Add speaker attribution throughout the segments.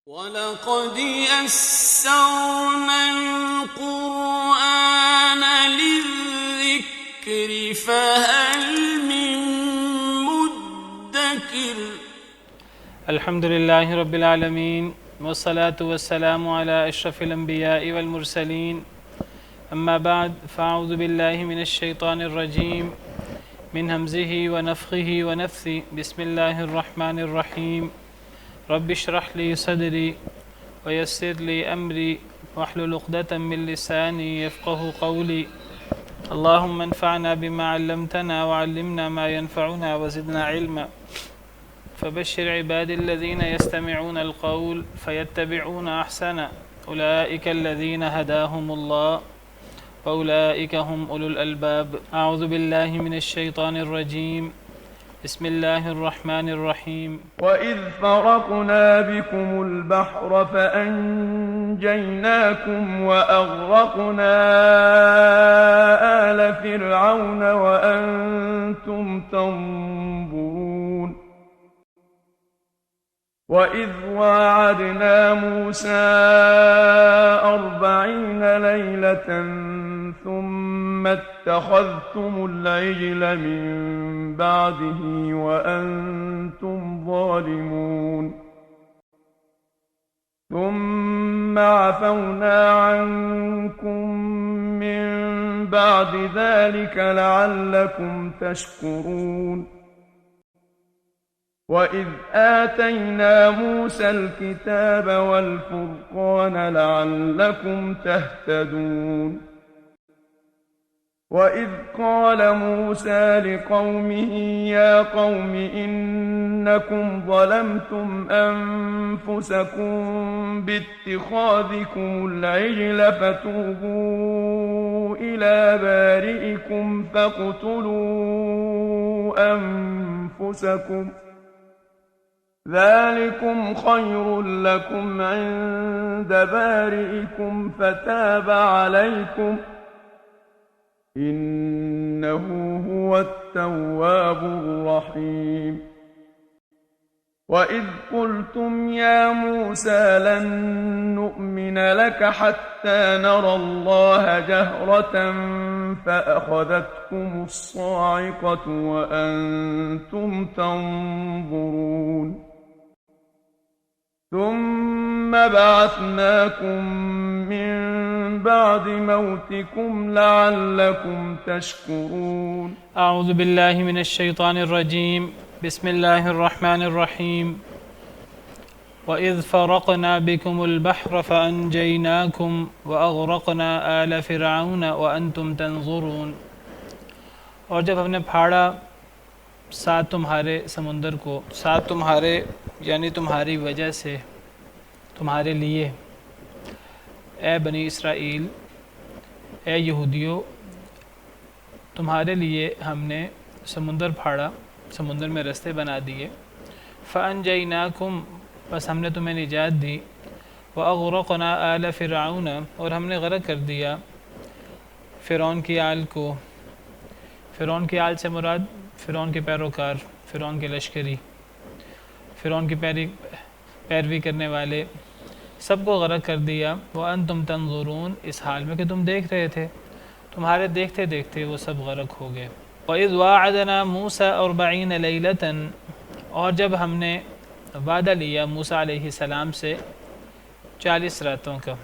Speaker 1: وَلَقَدْ يَسَّرْنَا الْقُرْآنَ لِلذِّكْرِ فَهَلْ مِن مُّدَّكِرٍ
Speaker 2: الحمد للہ رب العالمین والصلاة والسلام علی اشرف الانبیاء والمرسلین اما بعد فاعوذ باللہ من الشیطان الرجیم من ہمزہ ونفخہ ونفثہ بسم اللہ الرحمن الرحیم رب اشرح لی صدری ویسر لی امری واحلل عقدۃ من لسانی یفقہوا قولی اللہم انفعنا بما علمتنا وعلمنا ما ينفعنا وزدنا علما فبشر عباد الذين يستمعون القول فيتبعون أحسنه أولئك الذين هداهم الله وأولئك هم أولو الألباب أعوذ بالله من الشيطان الرجيم بسم الله الرحمن الرحيم
Speaker 3: وَإِذْ فَرَقْنَا بِكُمُ الْبَحْرَ فَأَنْجَيْنَاكُمْ وَأَغْرَقْنَا آلَ فِرْعَوْنَ وَأَنْتُمْ تَنْظُرُونَ وَإِذْ وَاعَدْنَا مُوسَىٰ 40 لَيْلَةً ثُمَّ اتَّخَذْتُمُ الْعِجْلَ مِن بَعْدِهِ وَأَنْتُمْ ظَالِمُونَ ثُمَّ عَفَوْنَا عَنْكُمْ مِن بَعْدِ ذَلِكَ لَعَلَّكُمْ تَشْكُرُونَ وَإِذْ آتَيْنَا مُوسَى الْكِتَابَ وَالْفُرْقَانَ لَعَلَّكُمْ تَهْتَدُونَ وَإِذْ قَالَ مُوسَى لِقَوْمِهِ يَا قَوْمِ إِنَّكُمْ ظَلَمْتُمْ أَنفُسَكُمْ بِاتِّخَاذِكُمُ الْعِجْلَ فَتُوبُوا إِلَى بَارِئِكُمْ فَاقْتُلُوا أَنفُسَكُمْ ذَلِكُمْ خَيْرٌ لَكُمْ عِندَ بَارِئِكُمْ فَتَابَ عَلَيْكُمْ إِنَّهُ هُوَ التَّوَّابُ الرَّحِيمُ وَإِذْ قُلْتُمْ يَا مُوسَى لَن نُّؤْمِنَ لَكَ حَتَّى نَرَى اللَّهَ جَهْرَةً فَأَخَذَتْكُمُ الصَّاعِقَةُ وَأَنْتُمْ تَنظُرُونَ ثُمَّ بَعَثْنَاكُم مِّن بَعْدِ مَوْتِكُمْ لَعَلَّكُمْ تَشْكُرُونَ
Speaker 2: اعوذ باللہ من الشیطان الرجیم بسم اللہ الرحمن الرحیم وَإِذْ فَرَقْنَا بِكُمُ الْبَحْرَ فَأَنْجَيْنَاكُمْ وَأَغْرَقْنَا آلَ فِرْعَوْنَ وَأَنْتُمْ تَنْظُرُونَ اور جب ہم نے پھاڑا ساتھ تمہارے سمندر کو، ساتھ تمہارے یعنی تمہاری وجہ سے، تمہارے لیے، اے بنی اسرائیل، اے یہودیو، تمہارے لیے ہم نے سمندر پھاڑا، سمندر میں رستے بنا دیے، فَأَنْجَيْنَاكُمْ بس ہم نے تمہیں نجات دی، وَأَغْرَقْنَا آلَ فِرْعَوْنَ اور ہم نے غرق کر دیا فرعون کی آل کو۔ فرعون کی آل سے مراد فرعون کے پیروکار، فرعون کے لشکری، فرعون کی پیروی کرنے والے، سب کو غرق کر دیا۔ وَأَنْتُمْ تَنْظُرُونَ اس حال میں کہ تم دیکھ رہے تھے، تمہارے دیکھتے دیکھتے وہ سب غرق ہو گئے۔ وَإِذْ وَاعَدْنَا مُوسَىٰ 40 لَيْلَةً اور جب ہم نے وعدہ لیا موسیٰ علیہ السلام سے 40 راتوں کا۔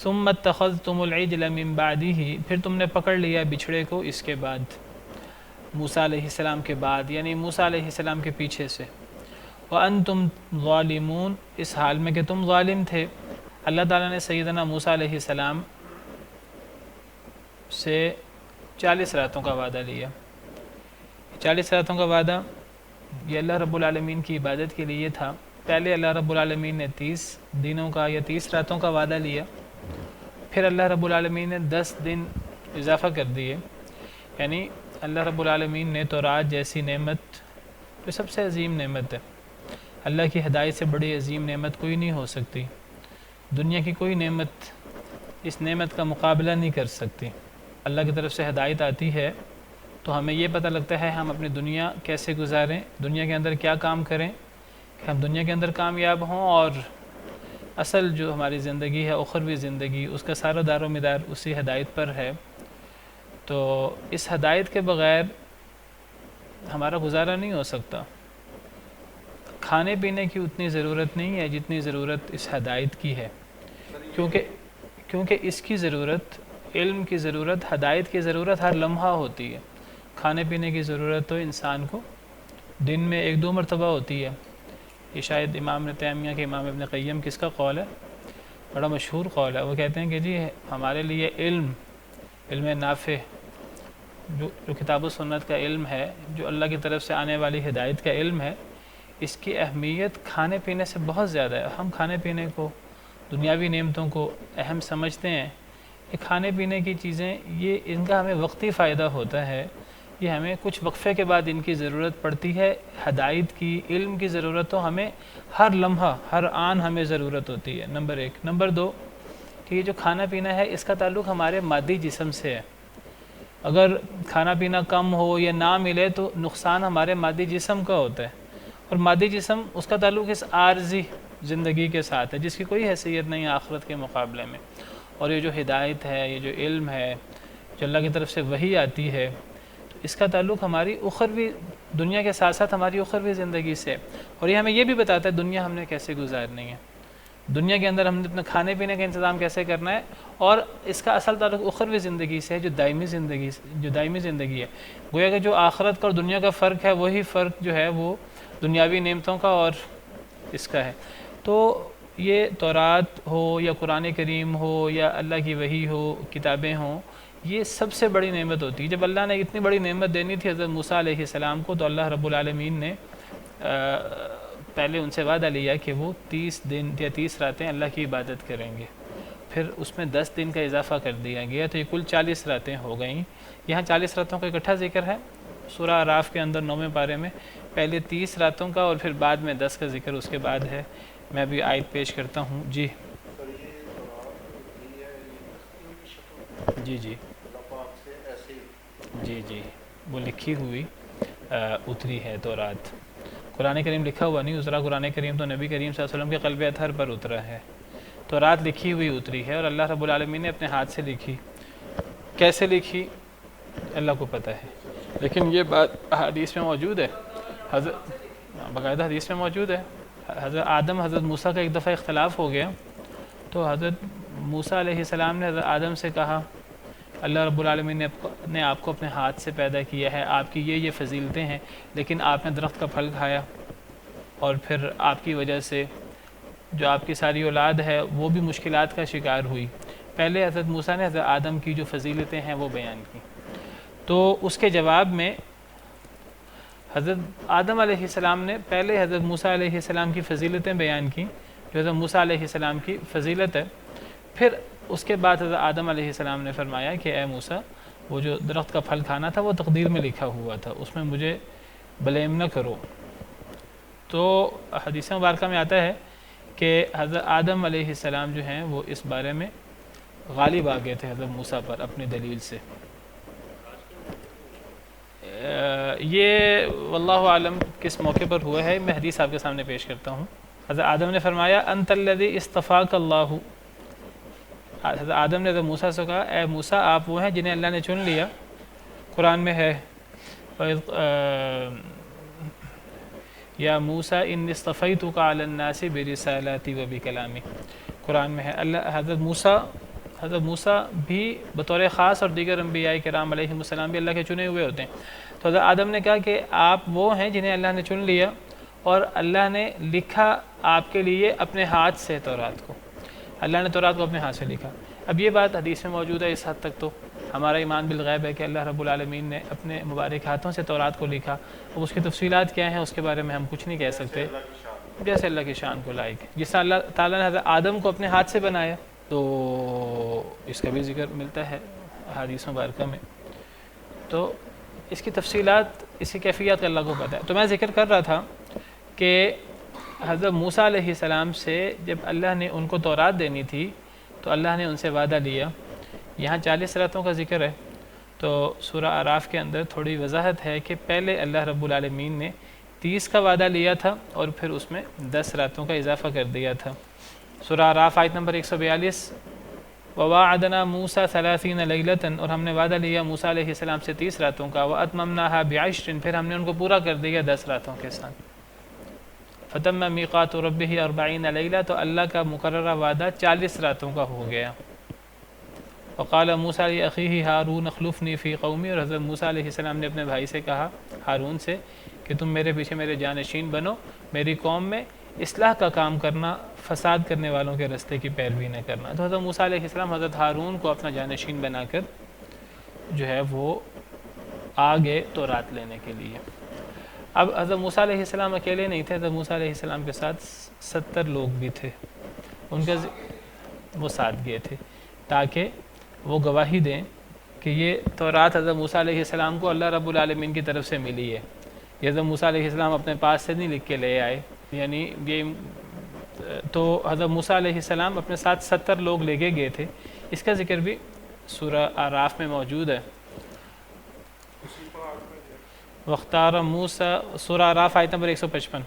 Speaker 2: ثُمَّ اتَّخَذْتُمُ الْعِجْلَ مِن بَعْدِهِ پھر تم نے پکڑ لیا بچھڑے کو اس کے بعد، موسیٰ علیہ السلام کے بعد یعنی موسیٰ علیہ السلام کے پیچھے سے۔ وَأَنْتُمْ ظَالِمُونَ اس حال میں کہ تم ظالم تھے۔ اللہ تعالیٰ نے سیدنا موسیٰ علیہ السلام سے 40 راتوں کا وعدہ لیا۔ 40 راتوں کا وعدہ یہ اللہ رب العالمین کی عبادت کے لیے تھا۔ پہلے اللہ رب العالمین نے 30 دنوں کا یا 30 راتوں کا وعدہ لیا، پھر اللہ رب العالمین نے 10 دن اضافہ کر دیے، یعنی اللہ رب العالمین نے تورات جیسی نعمت جو سب سے عظیم نعمت ہے، اللہ کی ہدایت سے بڑی عظیم نعمت کوئی نہیں ہو سکتی، دنیا کی کوئی نعمت اس نعمت کا مقابلہ نہیں کر سکتی۔ اللہ کی طرف سے ہدایت آتی ہے تو ہمیں یہ پتہ لگتا ہے ہم اپنی دنیا کیسے گزاریں، دنیا کے اندر کیا کام کریں کہ ہم دنیا کے اندر کامیاب ہوں اور اصل جو ہماری زندگی ہے اخروی زندگی اس کا سارا دار و مدار اسی ہدایت پر ہے، تو اس ہدایت کے بغیر ہمارا گزارا نہیں ہو سکتا۔ کھانے پینے کی اتنی ضرورت نہیں ہے جتنی ضرورت اس ہدایت کی ہے، کیونکہ اس کی ضرورت، علم کی ضرورت، ہدایت کی ضرورت ہر لمحہ ہوتی ہے۔ کھانے پینے کی ضرورت تو انسان کو دن میں 1-2 مرتبہ ہوتی ہے۔ یہ شاید امام ابن تیمیہ کے امام ابن قیم کس کا قول ہے؟ بڑا مشہور قول ہے۔ وہ کہتے ہیں کہ جی ہمارے لیے علم نافع، جو کتاب و سنت کا علم ہے، جو اللہ کی طرف سے آنے والی ہدایت کا علم ہے، اس کی اہمیت کھانے پینے سے بہت زیادہ ہے۔ ہم کھانے پینے کو، دنیاوی نعمتوں کو اہم سمجھتے ہیں۔ یہ کھانے پینے کی چیزیں، یہ ان کا ہمیں وقتی فائدہ ہوتا ہے، یہ ہمیں کچھ وقفے کے بعد ان کی ضرورت پڑتی ہے۔ ہدایت کی، علم کی ضرورت تو ہمیں ہر لمحہ، ہر آن ہمیں ضرورت ہوتی ہے، نمبر 1۔ نمبر 2 کہ یہ جو کھانا پینا ہے اس کا تعلق ہمارے مادی جسم سے ہے۔ اگر کھانا پینا کم ہو یا نہ ملے تو نقصان ہمارے مادی جسم کا ہوتا ہے، اور مادی جسم اس کا تعلق اس عارضی زندگی کے ساتھ ہے جس کی کوئی حیثیت نہیں ہے آخرت کے مقابلے میں۔ اور یہ جو ہدایت ہے، یہ جو علم ہے، جو اللہ کی طرف سے وحی آتی ہے، اس کا تعلق ہماری اخروی دنیا کے ساتھ ساتھ ہماری اخروی زندگی سے، اور یہ ہمیں یہ بھی بتاتا ہے دنیا ہم نے کیسے گزارنی ہے، دنیا کے اندر ہم نے اپنا کھانے پینے کا انتظام کیسے کرنا ہے، اور اس کا اصل تعلق اخروی زندگی سے ہے، جو دائمی زندگی ہے۔ گویا کہ جو آخرت کا اور دنیا کا فرق ہے، وہی فرق جو ہے وہ دنیاوی نعمتوں کا اور اس کا ہے۔ تو یہ تورات ہو یا قرآن کریم ہو یا اللہ کی وحی ہو، کتابیں ہوں، یہ سب سے بڑی نعمت ہوتی ہے۔ جب اللہ نے اتنی بڑی نعمت دینی تھی حضرت موسیٰ علیہ السلام کو، تو اللہ رب العالمین نے پہلے ان سے وعدہ لیا کہ وہ 30 دن یا 30 راتیں اللہ کی عبادت کریں گے، پھر اس میں 10 دن کا اضافہ کر دیا گیا، تو یہ کل 40 راتیں ہو گئیں۔ یہاں 40 راتوں کا اکٹھا ذکر ہے سورہ اعراف کے اندر 9ویں پارے میں، پہلے 30 راتوں کا اور پھر بعد میں 10 کا ذکر اس کے بعد ہے۔ میں بھی آیت پیش کرتا ہوں۔ جی جی جی جی جی وہ لکھی ہوئی اتری ہے تورات، قرآن کریم لکھا ہوا نہیں اترا، قرآن کریم تو نبی کریم صلی اللہ علیہ وسلم کے قلب اطہر پر اترا ہے۔ تورات لکھی ہوئی اتری ہے، اور اللہ رب العالمین نے اپنے ہاتھ سے لکھی۔ کیسے لکھی اللہ کو پتہ ہے، لیکن یہ بات حدیث میں موجود ہے، باقاعدہ حدیث میں موجود ہے۔ حضرت آدم حضرت موسیٰ کا ایک دفعہ اختلاف ہو گیا، تو حضرت موسیٰ علیہ السلام نے حضرت آدم سے کہا، اللہ رب العالمین نے آپ کو اپنے ہاتھ سے پیدا کیا ہے، آپ کی یہ فضیلتیں ہیں، لیکن آپ نے درخت کا پھل کھایا، اور پھر آپ کی وجہ سے جو آپ کی ساری اولاد ہے وہ بھی مشکلات کا شکار ہوئی۔ پہلے حضرت موسیٰ نے حضرت آدم کی جو فضیلتیں ہیں وہ بیان کی، تو اس کے جواب میں حضرت آدم علیہ السلام نے پہلے حضرت موسیٰ علیہ السلام کی فضیلتیں بیان کی، جو حضرت موسیٰ علیہ السلام کی فضیلت ہے۔ پھر اس کے بعد حضرت آدم علیہ السلام نے فرمایا کہ اے موسیٰ، وہ جو درخت کا پھل کھانا تھا وہ تقدیر میں لکھا ہوا تھا، اس میں مجھے بلیم نہ کرو۔ تو حدیث مبارکہ میں آتا ہے کہ حضرت آدم علیہ السلام جو ہیں وہ اس بارے میں غالب آ گئے تھے حضرت موسیٰ پر اپنی دلیل سے۔ یہ واللہ عالم کس موقع پر ہوا ہے، میں حدیث آپ کے سامنے پیش کرتا ہوں۔ حضرت آدم نے فرمایا انت الذی اصطفاک اللہ، حضرت آدم نے حضرت موسیٰ سے کہا اے موسیٰ آپ وہ ہیں جنہیں اللہ نے چن لیا۔ قرآن میں ہے یا موسیٰ انی اصطفیتک علی الناس برسالاتی و بکلامی، قرآن میں ہے۔ حضرت موسیٰ بھی بطور خاص اور دیگر انبیاء کرام علیہ السلام بھی اللہ کے چنے ہوئے ہوتے ہیں۔ تو حضرت آدم نے کہا کہ آپ وہ ہیں جنہیں اللہ نے چن لیا، اور اللہ نے لکھا آپ کے لیے اپنے ہاتھ سے تورات کو، اللہ نے تورات کو اپنے ہاتھ سے لکھا۔ اب یہ بات حدیث میں موجود ہے، اس حد تک تو ہمارا ایمان بالغیب ہے کہ اللہ رب العالمین نے اپنے مبارک ہاتھوں سے تورات کو لکھا۔ اب اس کی تفصیلات کیا ہیں اس کے بارے میں ہم کچھ نہیں کہہ سکتے، جیسے اللہ کی شان کو لائق ہے۔ جس طرح اللہ تعالیٰ نے حضرت آدم کو اپنے ہاتھ سے بنایا، تو اس کا بھی ذکر ملتا ہے حدیث مبارکہ میں۔ تو اس کی تفصیلات، اس کی کیفیات کا اللہ کو پتہ ہے۔ تو میں ذکر کر رہا تھا کہ حضرت موسیٰ علیہ السلام سے جب اللہ نے ان کو تورات دینی تھی تو اللہ نے ان سے وعدہ لیا۔ یہاں 40 راتوں کا ذکر ہے، تو سورہ اعراف کے اندر تھوڑی وضاحت ہے کہ پہلے اللہ رب العالمین نے 30 کا وعدہ لیا تھا اور پھر اس میں 10 راتوں کا اضافہ کر دیا تھا۔ سورہ اعراف آیت نمبر 142، وَوَاعَدْنَا مُوسَىٰ 30 لَيْلَةً، اور ہم نے وعدہ لیا موسیٰ علیہ السلام سے 30 راتوں کا، وَأَتْمَمْنَاهَا بِعَشْرٍ، پھر ہم نے ان کو پورا کر دیا 10 راتوں کے ساتھ۔ فَتَمَّ مِيقَاتُ رَبِّهِ 40 لَيْلَةً، تو اللہ کا مقررہ وعدہ 40 راتوں کا ہو گیا۔ وقال موسیٰ لأخیہ ہارون اخلفنی فی قومی، اور حضرت موسیٰ علیہ السلام نے اپنے بھائی سے کہا ہارون سے کہ تم میرے پیچھے میرے جانشین بنو، میری قوم میں اصلاح کا کام کرنا، فساد کرنے والوں کے رستے کی پیروی نہ کرنا۔ تو حضرت موسیٰ علیہ السلام حضرت ہارون کو اپنا جانشین بنا کر جو ہے وہ آگے تورات لینے کے لیے۔ اب حضرت موسیٰ علیہ السلام اکیلے نہیں تھے، حضرت موسیٰ علیہ السلام کے ساتھ 70 لوگ بھی تھے، ان کا وہ ساتھ گئے تھے تاکہ وہ گواہی دیں کہ یہ تورات حضرت موسیٰ علیہ السلام کو اللہ رب العالمین کی طرف سے ملی ہے، یہ حضرت موسیٰ علیہ السلام اپنے پاس سے نہیں لکھ کے لے آئے، یعنی یہ تو حضرت موسیٰ علیہ السلام اپنے ساتھ 70 لوگ لے کے گئے تھے۔ اس کا ذکر بھی سورہ اعراف میں موجود ہے۔ وختار موسیٰ، سورہ اعراف آیت نمبر 155،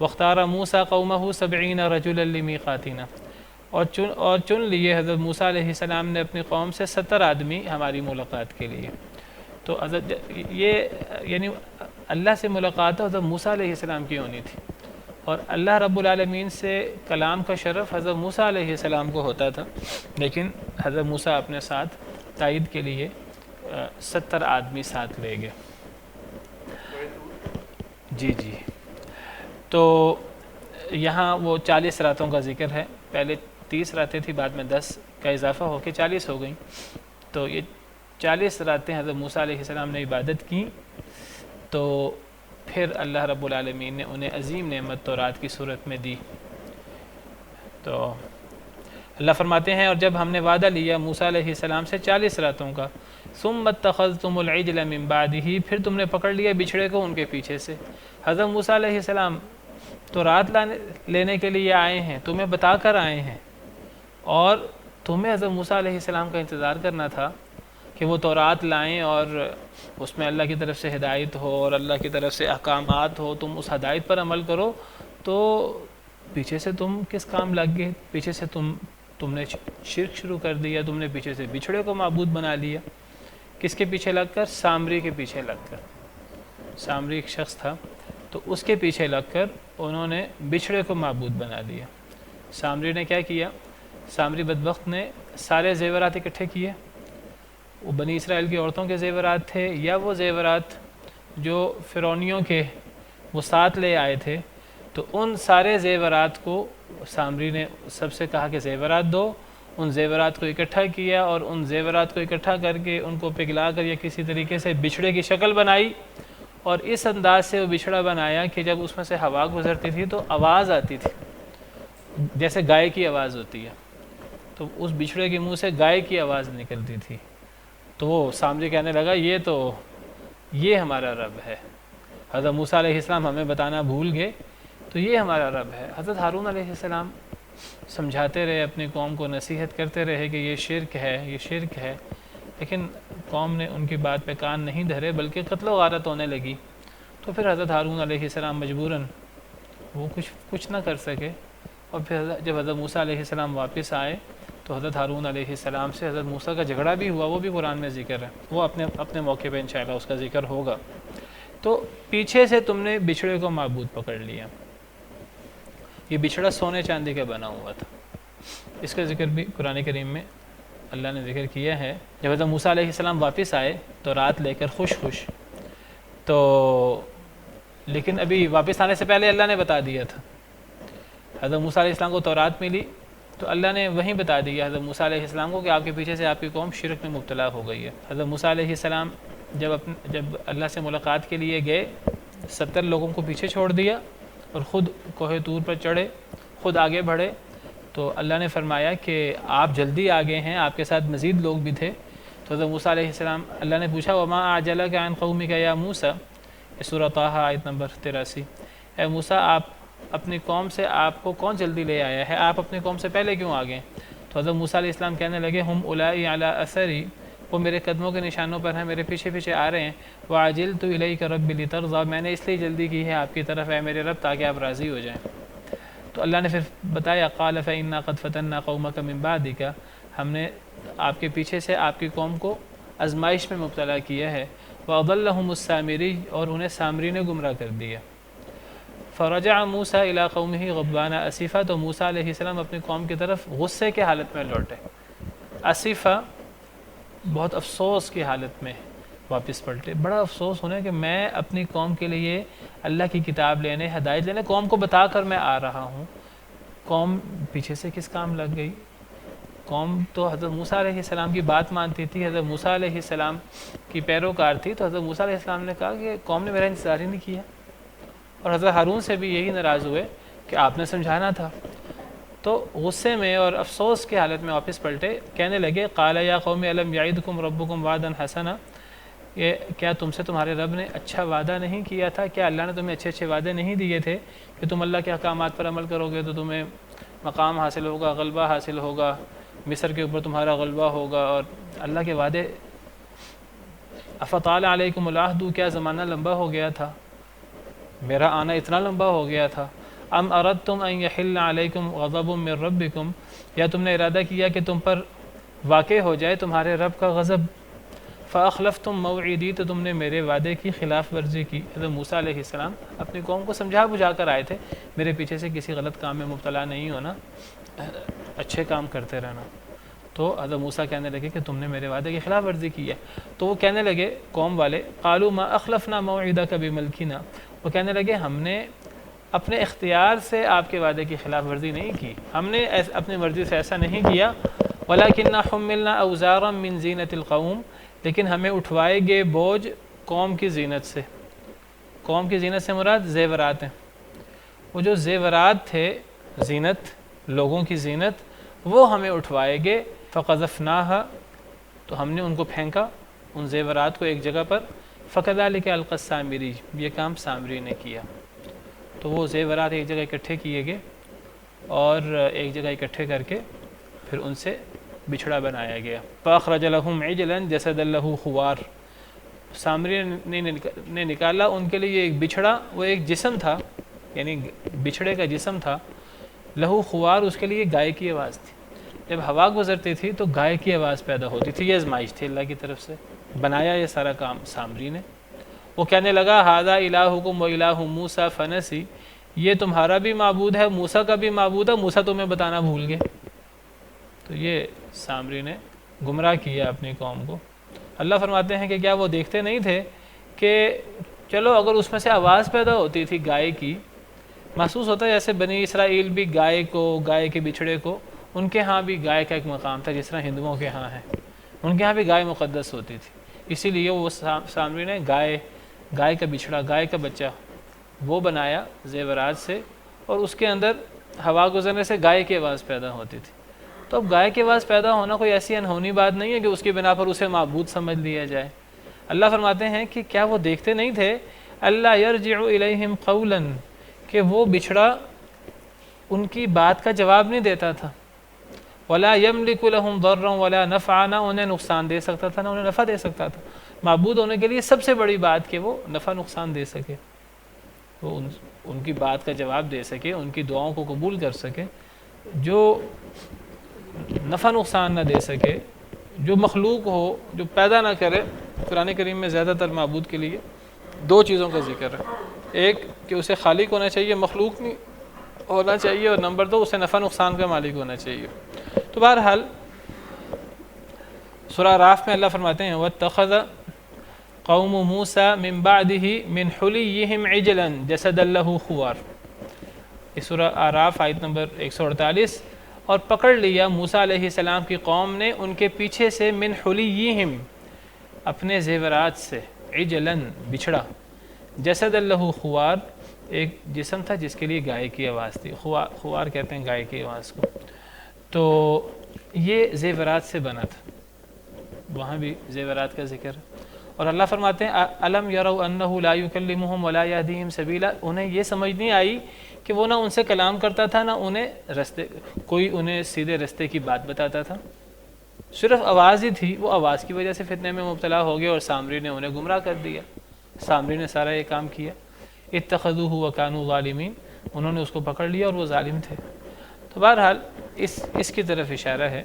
Speaker 2: وختار موسیٰ قومہ 70 رجلا لمیقاتنا، اور چن لیے حضرت موسیٰ علیہ السلام نے اپنی قوم سے 70 آدمی ہماری ملاقات کے لیے۔ تو حضرت یہ یعنی اللہ سے ملاقات حضرت موسیٰ علیہ السلام کی ہونی تھی، اور اللہ رب العالمین سے کلام کا شرف حضرت موسیٰ علیہ السلام کو ہوتا تھا، لیکن حضرت موسیٰ اپنے ساتھ تائید کے لیے 70 آدمی ساتھ لے گئے۔ جی تو یہاں وہ 40 راتوں کا ذکر ہے، پہلے 30 راتیں تھی، بعد میں 10 کا اضافہ ہو کے 40 ہو گئیں۔ تو یہ 40 راتیں حضرت موسیٰ علیہ السلام نے عبادت کی، تو پھر اللہ رب العالمین نے انہیں عظیم نعمت تورات کی صورت میں دی۔ تو اللہ فرماتے ہیں اور جب ہم نے وعدہ لیا موسیٰ علیہ السلام سے 40 راتوں کا، ثم اتخذتم العجل من بعدہ، پھر تم نے پکڑ لیا بچھڑے کو ان کے پیچھے سے۔ حضرت موسیٰ علیہ السلام تورات لینے کے لیے آئے ہیں، تمہیں بتا کر آئے ہیں، اور تمہیں حضرت موسیٰ علیہ السلام کا انتظار کرنا تھا کہ وہ تورات لائیں اور اس میں اللہ کی طرف سے ہدایت ہو اور اللہ کی طرف سے احکامات ہو، تم اس ہدایت پر عمل کرو۔ تو پیچھے سے تم کس کام لگ گئے؟ پیچھے سے تم نے شرک شروع کر دیا، تم نے پیچھے سے بچھڑے کو معبود بنا لیا۔ کس کے پیچھے لگ کر؟ سامری کے پیچھے لگ کر۔ سامری ایک شخص تھا، تو اس کے پیچھے لگ کر انہوں نے بچھڑے کو معبود بنا لیا۔ سامری نے کیا کیا؟ سامری بدبخت نے سارے زیورات اکٹھے کیے، وہ بنی اسرائیل کی عورتوں کے زیورات تھے یا وہ زیورات جو فرعونیوں کے وہ ساتھ لے آئے تھے، تو ان سارے زیورات کو سامری نے سب سے کہا کہ زیورات دو، ان زیورات کو اکٹھا کیا اور ان زیورات کو اکٹھا کر کے ان کو پگھلا کر یا کسی طریقے سے بچھڑے کی شکل بنائی، اور اس انداز سے وہ بچھڑا بنایا کہ جب اس میں سے ہوا گزرتی تھی تو آواز آتی تھی، جیسے گائے کی آواز ہوتی ہے، تو اس بچھڑے کے منہ سے گائے کی آواز نکلتی تھی۔ تو وہ سامری کہنے لگا یہ ہمارا رب ہے، حضرت موسیٰ علیہ السلام ہمیں بتانا بھول گئے، تو یہ ہمارا رب ہے۔ حضرت ہارون علیہ السلام سمجھاتے رہے، اپنی قوم کو نصیحت کرتے رہے کہ یہ شرک ہے، لیکن قوم نے ان کی بات پہ کان نہیں دھرے بلکہ قتل و غارت ہونے لگی۔ تو پھر حضرت ہارون علیہ السلام مجبوراً وہ کچھ نہ کر سکے، اور پھر جب حضرت موسیٰ علیہ السلام واپس آئے تو حضرت ہارون علیہ السلام سے حضرت موسیٰ کا جھگڑا بھی ہوا، وہ بھی قرآن میں ذکر ہے، وہ اپنے موقع پہ انشاءاللہ اس کا ذکر ہوگا۔ تو پیچھے سے تم نے بچھڑے کو معبود پکڑ لیا، یہ بچھڑا سونے چاندی کا بنا ہوا تھا، اس کا ذکر بھی قرآن کریم میں اللہ نے ذکر کیا ہے۔ جب حضرت موسیٰ علیہ السلام واپس آئے تو رات لے کر خوش تو لیکن ابھی واپس آنے سے پہلے اللہ نے بتا دیا تھا، حضرت موسیٰ علیہ السلام کو تورات ملی تو اللہ نے وہیں بتا دیا حضرت موسیٰ علیہ السلام کو کہ آپ کے پیچھے سے آپ کی قوم شرک میں مبتلا ہو گئی ہے۔ حضرت موسیٰ علیہ السلام جب اللہ سے ملاقات کے لیے گئے، 70 لوگوں کو پیچھے چھوڑ دیا اور خود کوہ طور پر چڑھے، خود آگے بڑھے، تو اللہ نے فرمایا کہ آپ جلدی آگے ہیں، آپ کے ساتھ مزید لوگ بھی تھے۔ تو حضرت موسیٰ علیہ السلام، اللہ نے پوچھا وما اعجلک عن قومک یا موسیٰ، سورہ طٰہٰ آیت نمبر 83، اے موسیٰ آپ اپنی قوم سے آپ کو کون جلدی لے آیا ہے، آپ اپنی قوم سے پہلے کیوں آ گئے؟ تو حضرت موسیٰ علیہ السلام کہنے لگے ہم اولائی علی اثری وہ میرے قدموں کے نشانوں پر ہیں، میرے پیچھے پیچھے آ رہے ہیں۔ وَعَجِلْتُ إِلَيْكَ رَبِّ لِتَرْضَىٰ، میں نے اس لیے جلدی کی ہے آپ کی طرف اے میرے رب تاکہ آپ راضی ہو جائیں۔ تو اللہ نے پھر بتایا قَالَ فَإِنَّا قَدْ فَتَنَّا قَوْمَكَ مِن بَعْدِكَ، ہم نے آپ کے پیچھے سے آپ کی قوم کو آزمائش میں مبتلا کیا ہے۔ وَأَضَلَّهُمُ السَّامِرِيُّ، اور انہیں سامری نے گمراہ کر دیا۔ فرجع موسیٰ الی قومہ غضبان اسفا، تو موسیٰ علیہ السلام اپنی قوم کی طرف غصے کے حالت میں لوٹے، اسفا بہت افسوس کی حالت میں واپس پلٹے۔ بڑا افسوس ہونا کہ میں اپنی قوم کے لیے اللہ کی کتاب لینے، ہدایت لینے قوم کو بتا کر میں آ رہا ہوں، قوم پیچھے سے کس کام لگ گئی؟ قوم تو حضرت موسیٰ علیہ السلام کی بات مانتی تھی، حضرت موسیٰ علیہ السلام کی پیروکار تھی، تو حضرت موسیٰ علیہ السلام نے کہا کہ قوم نے میرا انتظار ہی نہیں کیا، اور حضرت ہارون سے بھی یہی ناراض ہوئے کہ آپ نے سمجھانا تھا۔ تو غصے میں اور افسوس کی حالت میں واپس پلٹے، کہنے لگے قال یا قوم الم یعدکم ربکم وعدا حسنا، یہ کیا تم سے تمہارے رب نے اچھا وعدہ نہیں کیا تھا؟ کیا اللہ نے تمہیں اچھے اچھے وعدے نہیں دیے تھے کہ تم اللہ کے احکامات پر عمل کرو گے تو تمہیں مقام حاصل ہوگا، غلبہ حاصل ہوگا، مصر کے اوپر تمہارا غلبہ ہوگا، اور اللہ کے وعدے۔ افطال علیکم العہد، کیا زمانہ لمبا ہو گیا تھا، میرا آنا اتنا لمبا ہو گیا تھا؟ ام اردتم ان یحل علیکم غضب من ربکم، یا تم نے ارادہ کیا کہ تم پر واقع ہو جائے تمہارے رب کا غضب؟ فاخلفتم موعدی، تو تم نے میرے وعدے کی خلاف ورزی کی۔ حضرت موسیٰ علیہ السلام اپنی قوم کو سمجھا بجھا کر آئے تھے، میرے پیچھے سے کسی غلط کام میں مبتلا نہیں ہونا، اچھے کام کرتے رہنا۔ تو حضرت موسیٰ کہنے لگے کہ تم نے میرے وعدے کی خلاف ورزی کی ہے۔ تو وہ کہنے لگے قوم والے قالوا ما اخلفنا موعدک بملکنا، وہ کہنے لگے ہم نے اپنے اختیار سے آپ کے وعدے کی خلاف ورزی نہیں کی، ہم نے اپنی مرضی سے ایسا نہیں کیا۔ ولکننا حملنا اوزارا من زینت القوم، لیکن ہمیں اٹھوائے گئے بوجھ قوم کی زینت سے۔ قوم کی زینت سے مراد زیورات ہیں، وہ جو زیورات تھے، زینت، لوگوں کی زینت، وہ ہمیں اٹھوائے گئے۔ فقذفناها، تو ہم نے ان کو پھینکا، ان زیورات کو ایک جگہ پر۔ فکذلک القی السامری، یہ کام سامری نے کیا۔ تو وہ زیورات ایک جگہ اکٹھے کیے گئے اور ایک جگہ اکٹھے کر کے پھر ان سے بچھڑا بنایا گیا۔ فاخرج لهم عجلا جسدا له خوار، سامری نے نکالا ان کے لیے ایک بچھڑا، وہ ایک جسم تھا، یعنی بچھڑے کا جسم تھا، لہو خوار، اس کے لیے گائے کی آواز تھی۔ جب ہوا گزرتی تھی تو گائے کی آواز پیدا ہوتی تھی، یہ آزمائش تھی اللہ کی طرف سے، بنایا یہ سارا کام سامری نے۔ وہ کہنے لگا ھذا الہکم و الہ موسیٰ فنسی، یہ تمہارا بھی معبود ہے، موسیٰ کا بھی معبود ہے، موسیٰ تمہیں بتانا بھول گئے۔ تو یہ سامری نے گمراہ کیا اپنی قوم کو۔ اللہ فرماتے ہیں کہ کیا وہ دیکھتے نہیں تھے کہ چلو اگر اس میں سے آواز پیدا ہوتی تھی گائے کی، محسوس ہوتا ہے جیسے بنی اسرائیل بھی گائے کو، گائے کے بچھڑے کو، ان کے ہاں بھی گائے کا ایک مقام تھا جس طرح ہندوؤں کے ہاں ہے، ان کے ہاں بھی گائے مقدس ہوتی تھی، اسی لیے وہ سامری نے گائے کا بچھڑا، گائے کا بچہ وہ بنایا زیورات سے، اور اس کے اندر ہوا گزرنے سے گائے کی آواز پیدا ہوتی تھی۔ تو اب گائے کی آواز پیدا ہونا کوئی ایسی انہونی بات نہیں ہے کہ اس کی بنا پر اسے معبود سمجھ لیا جائے۔ اللہ فرماتے ہیں کہ کیا وہ دیکھتے نہیں تھے اللہ یرجع الیہم قولا، کہ وہ بچھڑا ان کی بات کا جواب نہیں دیتا تھا، ولا یملک لہم ضرا ولا نفعا، نہ انہیں نقصان دے سکتا تھا نہ انہیں نفع دے سکتا تھا۔ معبود ہونے کے لیے سب سے بڑی بات کہ وہ نفع نقصان دے سکے، وہ ان کی بات کا جواب دے سکے، ان کی دعاؤں کو قبول کر سکے۔ جو نفع نقصان نہ دے سکے، جو مخلوق ہو، جو پیدا نہ کرے، قرآن کریم میں زیادہ تر معبود کے لیے دو چیزوں کا ذکر ہے، ایک کہ اسے خالق ہونا چاہیے، مخلوق نہیں ہونا چاہیے، اور نمبر دو اسے نفع نقصان کا مالک ہونا چاہیے۔ تو بہرحال سورہ اعراف میں اللہ فرماتے ہیں وَاتَّخَذَ قَوْمُ مُوسَى مِن بَعْدِهِ مِنْ حُلِيِّهِمْ عِجْلًا جَسَدًا لَهُ خوار، اس سورہ اعراف آیت نمبر 148۔ اور پکڑ لیا موسیٰ علیہ السلام کی قوم نے ان کے پیچھے سے من حلیہم، اپنے زیورات سے، عجلاً بچھڑا، جسد اللہ خوار، ایک جسم تھا جس کے لیے گائے کی آواز تھی، خوار کہتے ہیں گائے کی آواز کو۔ تو یہ زیورات سے بنا تھا، وہاں بھی زیورات کا ذکر ہے۔ اور اللہ فرماتے ہیں الم یروا انہ لا یکلمہم ولا یہدیہم سبیلا، انہیں یہ سمجھ نہیں آئی کہ وہ نہ ان سے کلام کرتا تھا، نہ انہیں کوئی انہیں سیدھے رستے کی بات بتاتا تھا۔ صرف آواز ہی تھی، وہ آواز کی وجہ سے فتنے میں مبتلا ہو گئے اور سامری نے انہیں گمراہ کر دیا، سامری نے سارا یہ کام کیا۔ اتخذوہ وکانوا ظالمین، انہوں نے اس کو پکڑ لیا اور وہ ظالم تھے۔ تو بہرحال اس کی طرف اشارہ ہے،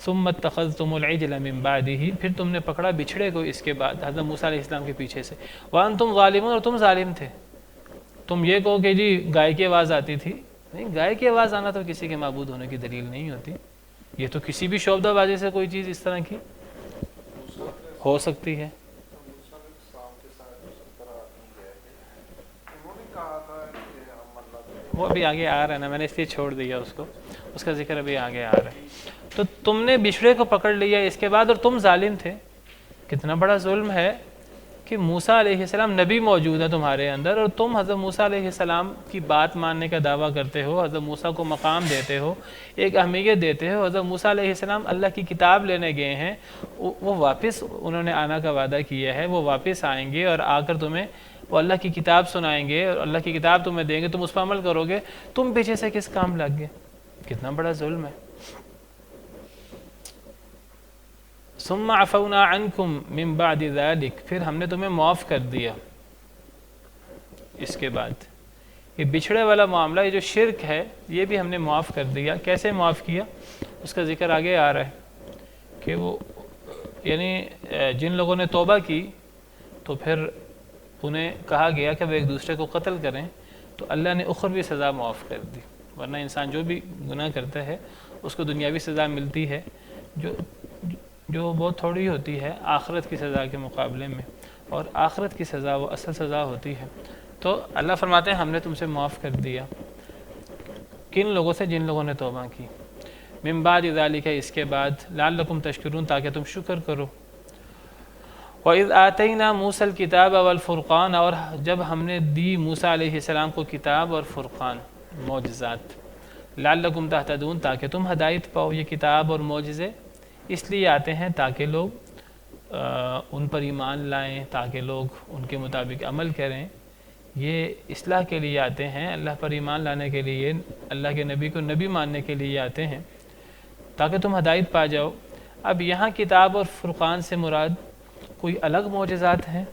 Speaker 2: ثم اتخذتم العجل من بعدہ، پھر تم نے پکڑا بچھڑے کو اس کے بعد حضرت موسیٰ علیہ السلام کے پیچھے سے، وانتم ظالمون، اور تم ظالم تھے۔ تم یہ کہو کہ جی گائے کی آواز آتی تھی، نہیں، گائے کی آواز آنا تو کسی کے معبود ہونے کی دلیل نہیں ہوتی، یہ تو کسی بھی شعبدہ بازی سے کوئی چیز اس طرح کی ہو سکتی ہے۔ وہ ابھی آگے آ رہا ہے نا، میں نے اس لیے چھوڑ دیا اس کو، اس کا ذکر ابھی آگے آ رہا ہے۔ تو تم نے بچھڑے کو پکڑ لیا اس کے بعد اور تم ظالم تھے۔ کتنا بڑا ظلم ہے کہ موسیٰ علیہ السلام نبی موجود ہے تمہارے اندر اور تم حضرت موسیٰ علیہ السلام کی بات ماننے کا دعویٰ کرتے ہو، حضرت موسیٰ کو مقام دیتے ہو، ایک اہمیت دیتے ہو۔ حضرت موسیٰ علیہ السلام اللہ کی کتاب لینے گئے ہیں، وہ واپس انہوں نے آنا کا وعدہ کیا ہے، وہ واپس آئیں گے اور آ کر تمہیں وہ اللہ کی کتاب سنائیں گے اور اللہ کی کتاب تمہیں دیں گے، تم اس پر عمل کرو گے، تم پیچھے سے کس کام لگ گئے؟ کتنا بڑا ظلم ہے۔ ثم عفونا عنکم من بعد ذلک، پھر ہم نے تمہیں معاف کر دیا اس کے بعد۔ یہ بچھڑے والا معاملہ، یہ جو شرک ہے، یہ بھی ہم نے معاف کر دیا۔ کیسے معاف کیا؟ اس کا ذکر آگے آ رہا ہے کہ وہ یعنی جن لوگوں نے توبہ کی تو پھر انہیں کہا گیا کہ وہ ایک دوسرے کو قتل کریں، تو اللہ نے اخروی سزا معاف کر دی، ورنہ انسان جو بھی گناہ کرتا ہے اس کو دنیاوی سزا ملتی ہے جو بہت تھوڑی ہوتی ہے آخرت کی سزا کے مقابلے میں، اور آخرت کی سزا وہ اصل سزا ہوتی ہے۔ تو اللہ فرماتے ہیں ہم نے تم سے معاف کر دیا، کن لوگوں سے؟ جن لوگوں نے توبہ کی، من بعد ذالک، اس کے بعد، لعلکم تشکرون، تاکہ تم شکر کرو۔ وَإِذْ آتَيْنَا مُوسَى الْكِتَابَ وَالْفُرْقَانَ، اور جب ہم نے دی موسیٰ علیہ السلام کو کتاب اور فرقان، معجزات، لعلکم تہتدون، تاکہ تم ہدایت پاؤ۔ یہ کتاب اور معجزے اس لیے آتے ہیں تاکہ لوگ ان پر ایمان لائیں، تاکہ لوگ ان کے مطابق عمل کریں۔ یہ اصلاح کے لیے آتے ہیں، اللہ پر ایمان لانے کے لیے، اللہ کے نبی کو نبی ماننے کے لیے آتے ہیں تاکہ تم ہدایت پا جاؤ۔ اب یہاں کتاب اور فرقان سے مراد کوئی الگ معجزات ہیں،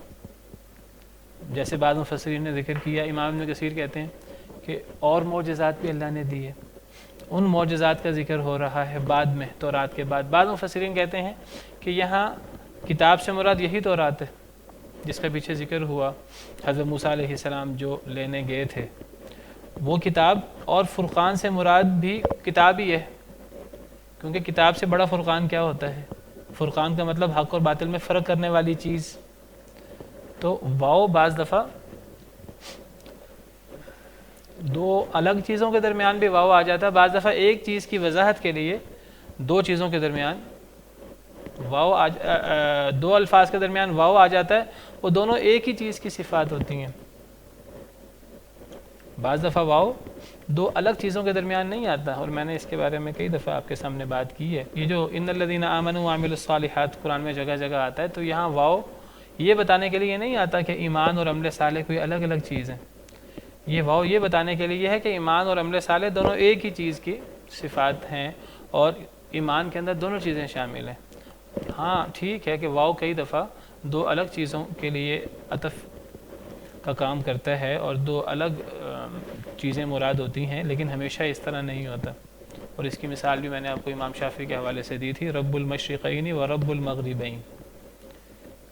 Speaker 2: جیسے بعض مفسرین نے ذکر کیا، امام ابن کثیر کہتے ہیں کہ اور معجزات بھی اللہ نے دیے، ان معجزات کا ذکر ہو رہا ہے بعد میں، تورات کے بعد۔ بعض مفسرین کہتے ہیں کہ یہاں کتاب سے مراد یہی تورات ہے جس کا پیچھے ذکر ہوا، حضرت موسیٰ علیہ السلام جو لینے گئے تھے وہ کتاب، اور فرقان سے مراد بھی کتاب ہی ہے، کیونکہ کتاب سے بڑا فرقان کیا ہوتا ہے؟ فرقان کا مطلب حق اور باطل میں فرق کرنے والی چیز۔ تو واؤ بعض دفعہ دو الگ چیزوں کے درمیان بھی واؤ آ جاتا ہے، بعض دفعہ ایک چیز کی وضاحت کے لیے دو چیزوں کے درمیان واؤ دو الفاظ کے درمیان واؤ آ جاتا ہے، وہ دونوں ایک ہی چیز کی صفات ہوتی ہیں۔ بعض دفعہ واؤ دو الگ چیزوں کے درمیان نہیں آتا، اور میں نے اس کے بارے میں کئی دفعہ آپ کے سامنے بات کی ہے۔ یہ جو ان الذین آمنوا وعملوا الصالحات قرآن میں جگہ جگہ آتا ہے، تو یہاں واؤ یہ بتانے کے لیے نہیں آتا کہ ایمان اور عمل صالح کوئی الگ الگ چیز ہیں، یہ واؤ یہ بتانے کے لیے ہے کہ ایمان اور عمل صالح دونوں ایک ہی چیز کی صفات ہیں، اور ایمان کے اندر دونوں چیزیں شامل ہیں۔ ہاں ٹھیک ہے کہ واؤ کئی دفعہ دو الگ چیزوں کے لیے عطف کا کام کرتا ہے اور دو الگ چیزیں مراد ہوتی ہیں، لیکن ہمیشہ اس طرح نہیں ہوتا، اور اس کی مثال بھی میں نے آپ کو امام شافعی کے حوالے سے دی تھی، رب المشرقین و رب المغربین۔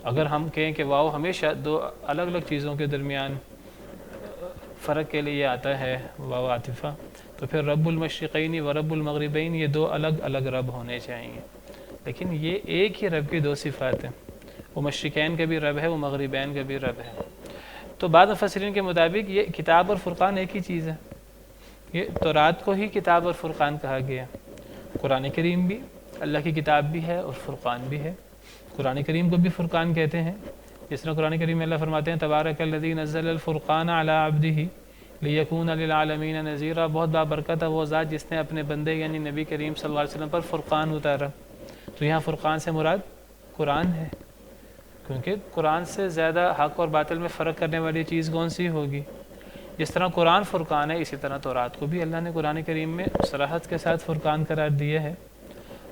Speaker 2: اگر ہم کہیں کہ واؤ ہمیشہ دو الگ الگ چیزوں کے درمیان فرق کے لیے آتا ہے، واؤ عاطفہ، تو پھر رب المشرقین و رب المغربین یہ دو الگ الگ رب ہونے چاہیے، لیکن یہ ایک ہی رب کی دو صفات ہیں، وہ مشرقین کا بھی رب ہے، وہ مغربین کا بھی رب ہے۔ تو بعض مفسرین کے مطابق یہ کتاب اور فرقان ایک ہی چیز ہے، یہ تورات کو ہی کتاب اور فرقان کہا گیا۔ قرآن کریم بھی اللہ کی کتاب بھی ہے اور فرقان بھی ہے، قرآن کریم کو بھی فرقان کہتے ہیں، جس طرح قرآن کریم میں اللہ فرماتے ہیں تبارک الذی نزل الفرقان علی عبدہ لیکون للعالمین نذیرا، بہت بابرکت ہے وہ ذات جس نے اپنے بندے یعنی نبی کریم صلی اللہ علیہ وسلم پر فرقان اتارا۔ تو یہاں فرقان سے مراد قرآن ہے، کیونکہ قرآن سے زیادہ حق اور باطل میں فرق کرنے والی چیز کون سی ہوگی؟ جس طرح قرآن فرقان ہے، اسی طرح تورات کو بھی اللہ نے قرآن کریم میں صراحت کے ساتھ فرقان قرار دیا ہے،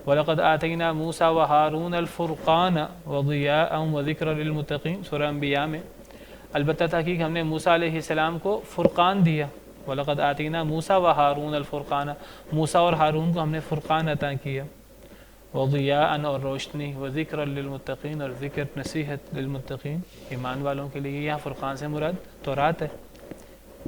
Speaker 2: وَلَقَدْ آتَيْنَا مُوسَى وَهَارُونَ الْفُرْقَانَ وَضِيَاءً وَذِكْرًا لِلْمُتَّقِينَ سورہ انبیاء میں البتہ تحقیق ہم نے موسیٰ علیہ السلام کو فرقان دیا. وَلَقَدْ آتَيْنَا مُوسَى وَهَارُونَ الْفُرْقَانَ موسیٰ اور ہارون کو ہم نے فرقان عطا کیا. وَضِيَاءً اور روشنی وَذِكْرًا لِلْمُتَّقِينَ اور ذکر نصیحت للمتقین ایمان والوں کے لیے. یہاں فرقان سے مراد تورات ہے,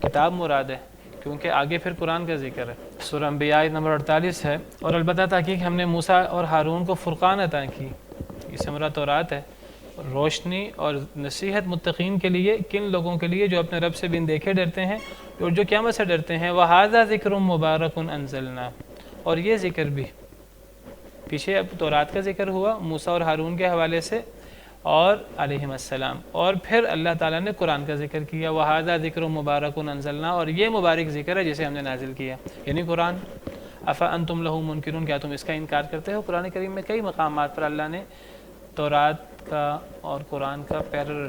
Speaker 2: کتاب مراد ہے, کیونکہ آگے پھر قرآن کا ذکر ہے. سورہ انبیاء نمبر 48 ہے. اور البتہ تحقیق ہم نے موسیٰ اور ہارون کو فرقان عطا کی, اس سے مراد تورات ہے, روشنی اور نصیحت متقین کے لیے. کن لوگوں کے لیے؟ جو اپنے رب سے بن دیکھے ڈرتے ہیں اور جو قیامت سے ڈرتے ہیں. وَهَذَا ذِكْرٌ مُبَارَكٌ أَنزَلْنَاهُ اور یہ ذکر بھی, پیچھے اب تورات کا ذکر ہوا موسیٰ اور ہارون کے حوالے سے اور علیہم السلام, اور پھر اللہ تعالیٰ نے قرآن کا ذکر کیا. وَهَذَا ذِكْرٌ مُبَارَكٌ أَنزَلْنَاهُ اور یہ مبارک ذکر ہے جسے ہم نے نازل کیا, یعنی قرآن. أَفَأَنْتُمْ لَهُ مُنْكِرُونَ کیا تم اس کا انکار کرتے ہو؟ قرآن کریم میں کئی مقامات پر اللہ نے تورات کا اور قرآن کا پیرل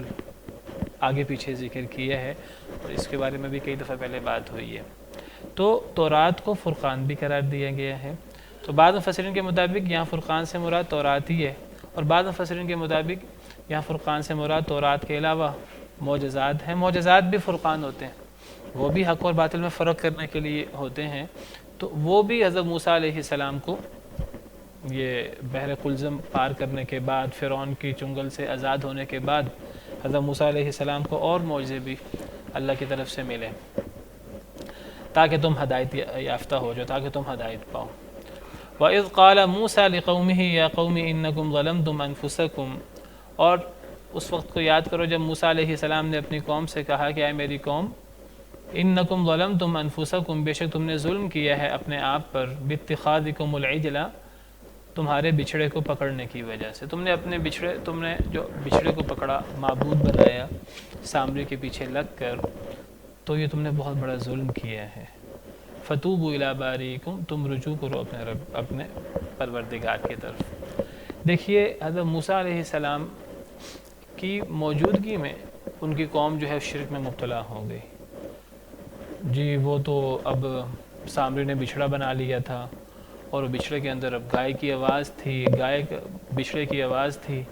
Speaker 2: آگے پیچھے ذکر کیا ہے, اور اس کے بارے میں بھی کئی دفعہ پہلے بات ہوئی ہے. تو تورات کو فرقان بھی قرار دیا گیا ہے. تو بعض مفسرین کے مطابق یہاں فرقان سے مراد تورات ہی ہے, اور بعض مفسرین کے مطابق یہاں فرقان سے مراد تورات کے علاوہ معجزات ہیں. معجزات بھی فرقان ہوتے ہیں, وہ بھی حق اور باطل میں فرق کرنے کے لیے ہوتے ہیں. تو وہ بھی حضرت موسیٰ علیہ السلام کو یہ بحر قلزم پار کرنے کے بعد, فرعون کی چنگل سے آزاد ہونے کے بعد حضرت موسیٰ علیہ السلام کو اور معجزے بھی اللہ کی طرف سے ملے تاکہ تم ہدایت یافتہ ہو جاؤ, تاکہ تم ہدایت پاؤ. وَإِذْ قَالَ مُوسَى لِقَوْمِهِ يَا قَوْمِ إِنَّكُمْ ظَلَمْتُمْ أَنفُسَكُمْ اور اس وقت کو یاد کرو جب موسیٰ علیہ السلام نے اپنی قوم سے کہا کہ اے میری قوم, إِنَّكُمْ ظَلَمْتُمْ أَنفُسَكُمْ بے شک تم نے ظلم کیا ہے اپنے آپ پر, بِاتِّخَاذِكُمُ الْعِجْلَ تمہارے بچھڑے کو پکڑنے کی وجہ سے. تم نے اپنے تم نے جو بچھڑے کو پکڑا, معبود بنایا سامری کے پیچھے لگ کر, تو یہ تم نے بہت بڑا ظلم کیا ہے. فَتُوبُوا إِلَىٰ بَارِئِكُمْ تم رجوع کرو اپنے رب, اپنے پروردگار کی طرف. دیکھیے حضرت موسیٰ علیہ السلام کی موجودگی میں ان کی قوم جو ہے شرک میں مبتلا ہو گئی. جی وہ تو اب سامری نے بچھڑا بنا لیا تھا, اور بچھڑے کے اندر اب گائے کی آواز تھی, گائے بچھڑے کی آواز تھی,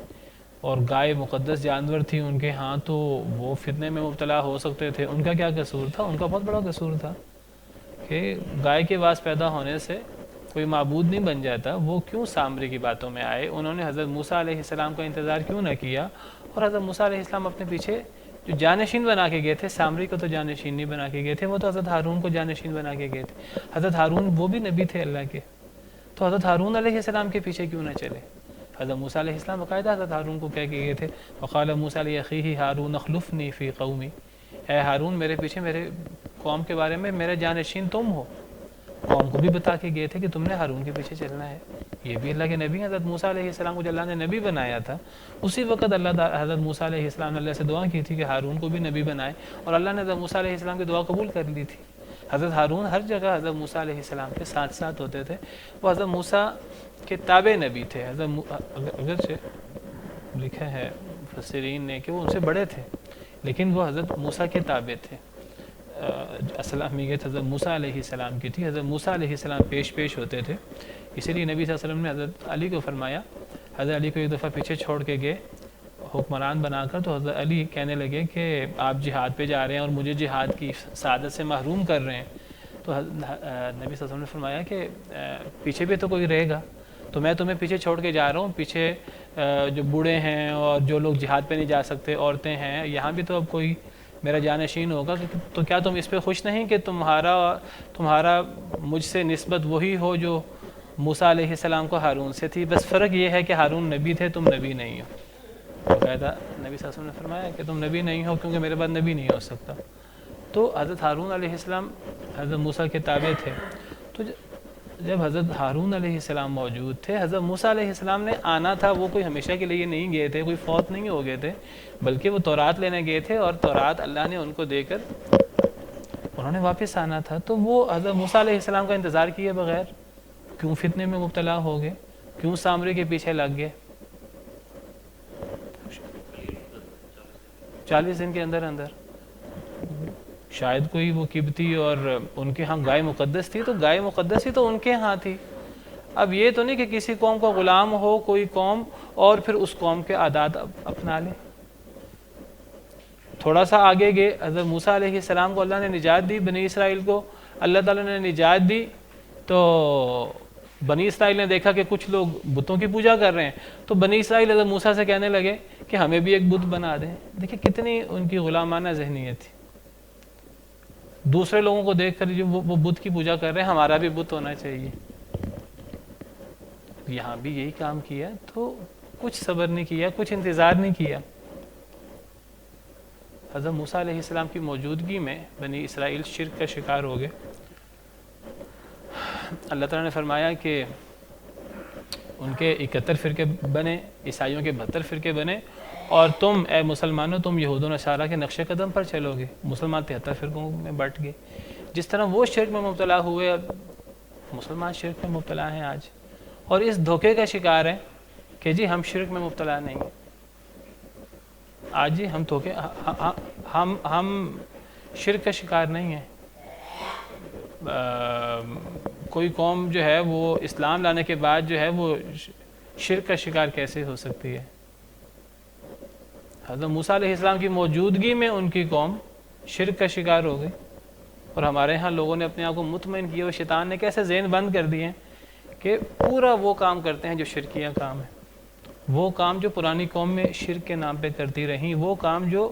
Speaker 2: اور گائے مقدس جانور تھی ان کے ہاں, تو وہ فتنے میں مبتلا ہو سکتے تھے. ان کا کیا قصور تھا؟ ان کا بہت بڑا قصور تھا کہ گائے کی آواز پیدا ہونے سے کوئی معبود نہیں بن جاتا. وہ کیوں سامری کی باتوں میں آئے؟ انہوں نے حضرت موسیٰ علیہ السلام کا انتظار کیوں نہ کیا؟ اور حضرت موسیٰ علیہ السلام اپنے پیچھے جو جانشین بنا کے گئے تھے, سامری کو تو جانشین نہیں بنا کے گئے تھے, وہ تو حضرت ہارون کو جانشین بنا کے گئے تھے. حضرت ہارون وہ بھی نبی تھے اللہ کے, تو حضرت ہارون علیہ السلام کے پیچھے کیوں نہ چلے؟ حضرت موسیٰ علیہ السلام باقاعدہ حضرت ہارون کو کہہ کے گئے تھے, وقال موسیٰ لأخیہ ہارون اخلفنی فی قومی, اے ہارون میرے پیچھے میرے قوم کے بارے میں میرے جانشین تم ہو. قوم کو بھی بتا کے گئے تھے کہ تم نے ہارون کے پیچھے چلنا ہے. یہ بھی اللہ کے نبی ہیں. حضرت موسیٰ علیہ السلام کو جو اللہ نے نبی بنایا تھا, اسی وقت حضرت موسیٰ علیہ السلام نے اللہ سے دعا کی تھی کہ ہارون کو بھی نبی بنائے, اور اللہ نے حضرت موسیٰ علیہ السلام کی دعا قبول کر لی تھی. حضرت ہارون ہر جگہ حضرت موسیٰ علیہ السلام کے ساتھ ساتھ ہوتے تھے. وہ حضرت موسیٰ کے تابع نبی تھے. اگرچہ لکھا ہے مفسرین نے کہ وہ ان سے بڑے تھے, لیکن وہ حضرت موسیٰ کے تابع تھے. اصل اہمیت حضرت موسیٰ علیہ السلام کی تھی. حضرت موسیٰ علیہ السلام پیش ہوتے تھے. اسی لیے نبی صلی اللہ علیہ وسلم نے حضرت علی کو فرمایا, حضرت علی کو ایک دفعہ پیچھے چھوڑ کے گئے حکمران بنا کر, تو حضرت علی کہنے لگے کہ آپ جہاد پہ جا رہے ہیں اور مجھے جہاد کی سعادت سے محروم کر رہے ہیں. تو نبی صلی اللہ علیہ وسلم نے فرمایا کہ پیچھے بھی تو کوئی رہے گا, تو میں تمہیں پیچھے چھوڑ کے جا رہا ہوں. پیچھے جو بوڑھے ہیں اور جو لوگ جہاد پہ نہیں جا سکتے, عورتیں ہیں, یہاں بھی تو اب کوئی میرا جانشین ہوگا. تو کیا تم اس پہ خوش نہیں کہ تمہارا مجھ سے نسبت وہی ہو جو موسیٰ علیہ السلام کو ہارون سے تھی؟ بس فرق یہ ہے کہ ہارون نبی تھے, تم نبی نہیں ہو. باقاعدہ نبی صلی اللہ علیہ وسلم نے فرمایا کہ تم نبی نہیں ہو کیونکہ میرے بعد نبی نہیں ہو سکتا. تو حضرت ہارون علیہ السلام حضرت موسیٰ کے تابع تھے. تو جب حضرت ہارون علیہ السلام موجود تھے, حضرت موسیٰ علیہ السلام نے آنا تھا. وہ کوئی ہمیشہ کے لیے نہیں گئے تھے, کوئی فوت نہیں ہو گئے تھے, بلکہ وہ تورات لینے گئے تھے, اور تورات اللہ نے ان کو دے کر انہوں نے واپس آنا تھا. تو وہ حضرت موسیٰ علیہ السلام کا انتظار کیے بغیر کیوں فتنے میں مبتلا ہو گئے, کیوں سامری کے پیچھے لگ گئے؟ 40 دن کے اندر شاید کوئی وہ قبطی اور ان کے ہاں گائے مقدس تھی, تو گائے مقدس ہی تو ان کے ہاں تھی. اب یہ تو نہیں کہ کسی قوم کا غلام ہو کوئی قوم اور پھر اس قوم کے عادات اپنا لے. تھوڑا سا آگے گئے, حضرت موسیٰ علیہ السلام کو اللہ نے نجات دی, بنی اسرائیل کو اللہ تعالیٰ نے نجات دی, تو بنی اسرائیل نے دیکھا کہ کچھ لوگ بتوں کی پوجا کر رہے ہیں, تو بنی اسرائیل حضرت موسیٰ سے کہنے لگے کہ ہمیں بھی ایک بت بنا دیں. دیکھیں کتنی ان کی غلامانہ ذہنیت تھی. دوسرے لوگوں کو دیکھ کر جو وہ بت کی پوجا کر رہے ہیں, ہمارا بھی بت ہونا چاہیے. یہاں بھی یہی کام کیا, تو کچھ صبر نہیں کیا, کچھ انتظار نہیں کیا. حضرت موسیٰ علیہ السلام کی موجودگی میں بنی اسرائیل شرک کا شکار ہو گئے. اللہ تعالیٰ نے فرمایا کہ ان کے 71 فرقے بنے, عیسائیوں کے 72 فرقے بنے, اور تم اے مسلمانوں تم یہود و نصارہ کے نقش قدم پر چلو گے. مسلمان 73 فرقوں میں بٹ گئے. جس طرح وہ شرک میں مبتلا ہوئے, اب مسلمان شرک میں مبتلا ہیں آج, اور اس دھوکے کا شکار ہیں کہ جی ہم شرک میں مبتلا نہیں. آج جی ہم دھوکے, ہم شرک کا شکار نہیں ہیں. کوئی قوم جو ہے وہ اسلام لانے کے بعد جو ہے وہ شرک کا شکار کیسے ہو سکتی ہے؟ حضرت موسیٰ علیہ السلام کی موجودگی میں ان کی قوم شرک کا شکار ہو گئی, اور ہمارے ہاں لوگوں نے اپنے آپ کو مطمئن کیا, اور شیطان نے کیسے ذہن بند کر دیے کہ پورا وہ کام کرتے ہیں جو شرکیہ کام ہے, وہ کام جو پرانی قوم میں شرک کے نام پہ کرتی رہیں, وہ کام جو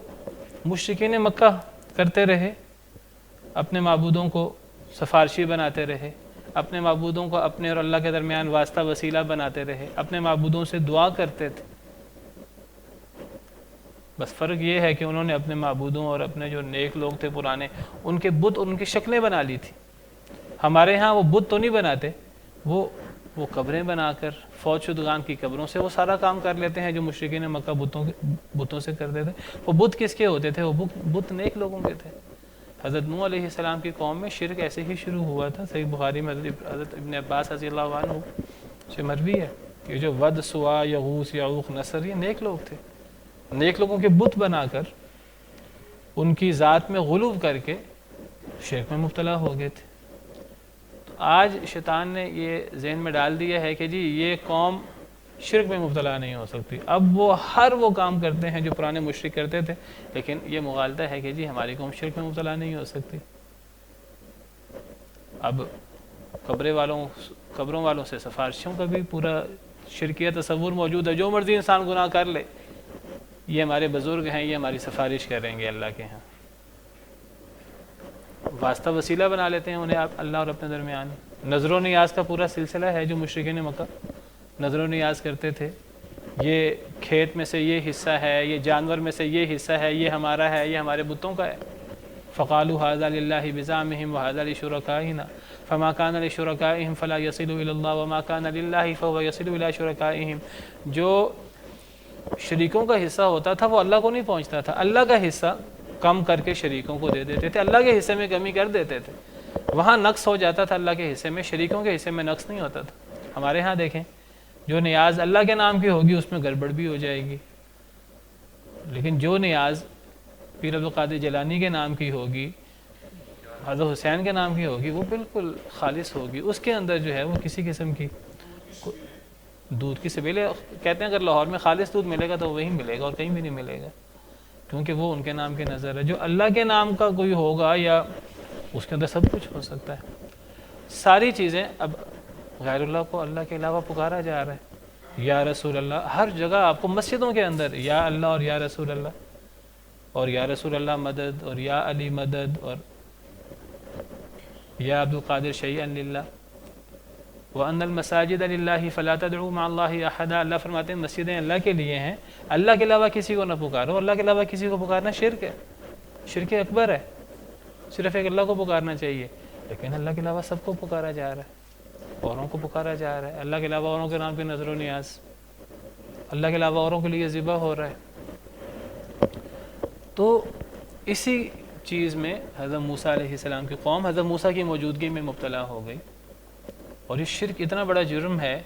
Speaker 2: مشرکین مکہ کرتے رہے, اپنے معبودوں کو سفارشی بناتے رہے, اپنے معبودوں کو اپنے اور اللہ کے درمیان واسطہ وسیلہ بناتے رہے, اپنے معبودوں سے دعا کرتے تھے. بس فرق یہ ہے کہ انہوں نے اپنے معبودوں اور اپنے جو نیک لوگ تھے پرانے, ان کے بت اور ان کی شکلیں بنا لی تھی. ہمارے ہاں وہ بت تو نہیں بناتے, وہ قبریں بنا کر فوت شدگان کی قبروں سے وہ سارا کام کر لیتے ہیں جو مشرکین مکہ بتوں سے کرتے تھے. وہ بت کس کے ہوتے تھے؟ وہ بت نیک لوگوں کے تھے. حضرت نوح علیہ السلام کی قوم میں شرک ایسے ہی شروع ہوا تھا. صحیح بخاری میں حضرت ابن عباس رضی اللہ عنہ سے مروی ہے کہ جو ود, سوا, یغوث, یعوق, نصر, یہ نیک لوگ تھے. نیک لوگوں کے بت بنا کر ان کی ذات میں غلو کر کے شرک میں مبتلا ہو گئے تھے. تو آج شیطان نے یہ ذہن میں ڈال دیا ہے کہ جی یہ قوم شرک میں مبتلا نہیں ہو سکتی. اب وہ ہر وہ کام کرتے ہیں جو پرانے مشرک کرتے تھے, لیکن یہ مغالطہ ہے کہ جی ہماری قوم شرک میں مبتلا نہیں ہو سکتی. اب قبروں والوں سے سفارشوں کا بھی پورا شرکیہ تصور موجود ہے. جو مرضی انسان گناہ کر لے, یہ ہمارے بزرگ ہیں, یہ ہماری سفارش کریں گے اللہ کے ہاں. واسطہ وسیلہ بنا لیتے ہیں انہیں اللہ اور اپنے درمیان. نظر و نیاز کا پورا سلسلہ ہے جو مشرکین مکہ نظر و نیاز کرتے تھے. یہ کھیت میں سے یہ حصہ ہے, یہ جانور میں سے یہ حصہ ہے, یہ ہمارا ہے, یہ ہمارے بتوں کا ہے. فقالوا هذا لله بزعمهم وهذا لشركائنا فما كان لشركائهم فلا يصل الى الله وما كان لله فهو يصل الى شركائهم. جو شریکوں کا حصہ ہوتا تھا وہ اللہ کو نہیں پہنچتا تھا, اللہ کا حصہ کم کر کے شریکوں کو دے دیتے تھے, اللہ کے حصے میں کمی کر دیتے تھے. وہاں نقص ہو جاتا تھا اللہ کے حصے میں, شریکوں کے حصے میں نقص نہیں ہوتا تھا. ہمارے ہاں دیکھیں جو نیاز اللہ کے نام کی ہوگی اس میں گڑبڑ بھی ہو جائے گی, لیکن جو نیاز پیر عبدالقادر جیلانی کے نام کی ہوگی, حضرت حسین کے نام کی ہوگی, وہ بالکل خالص ہوگی. اس کے اندر جو ہے وہ کسی قسم کی دودھ کی سبیلے کہتے ہیں اگر لاہور میں خالص دودھ ملے گا تو وہیں ملے گا اور کہیں بھی نہیں ملے گا, کیونکہ وہ ان کے نام کے نظر ہے. جو اللہ کے نام کا کوئی ہوگا یا اس کے اندر سب کچھ ہو سکتا ہے. ساری چیزیں اب غیر اللہ کو اللہ کے علاوہ پکارا جا رہا ہے. یا رسول اللہ, ہر جگہ آپ کو مسجدوں کے اندر یا اللہ اور یا رسول اللہ, اور یا رسول اللہ مدد, اور یا علی مدد, اور یا عبدالقادر شیئا للہ, وَأَنَّ الْمَسَاجِدَ لِلَّهِ فَلَا تَدْعُوا مَعَ اللَّهِ أَحَدًا. اللہ فرماتے ہیں مسجدیں اللہ کے لیے ہیں, اللہ کے علاوہ کسی کو نہ پکارو. اللہ کے علاوہ کسی کو پکارنا شرک ہے, شرک اکبر ہے. صرف ایک اللہ کو پکارنا چاہیے, لیکن اللہ کے علاوہ سب کو پکارا جا رہا ہے, اوروں کو پکارا جا رہا ہے. اللہ کے علاوہ اوروں کے نام پہ نظر و نیاز, اللہ کے علاوہ اوروں کے لیے ذبح ہو رہا ہے. تو اسی چیز میں حضرت موسیٰ علیہ السلام کی قوم حضرت موسیٰ کی موجودگی میں مبتلا ہو گئی. اور یہ شرک اتنا بڑا جرم ہے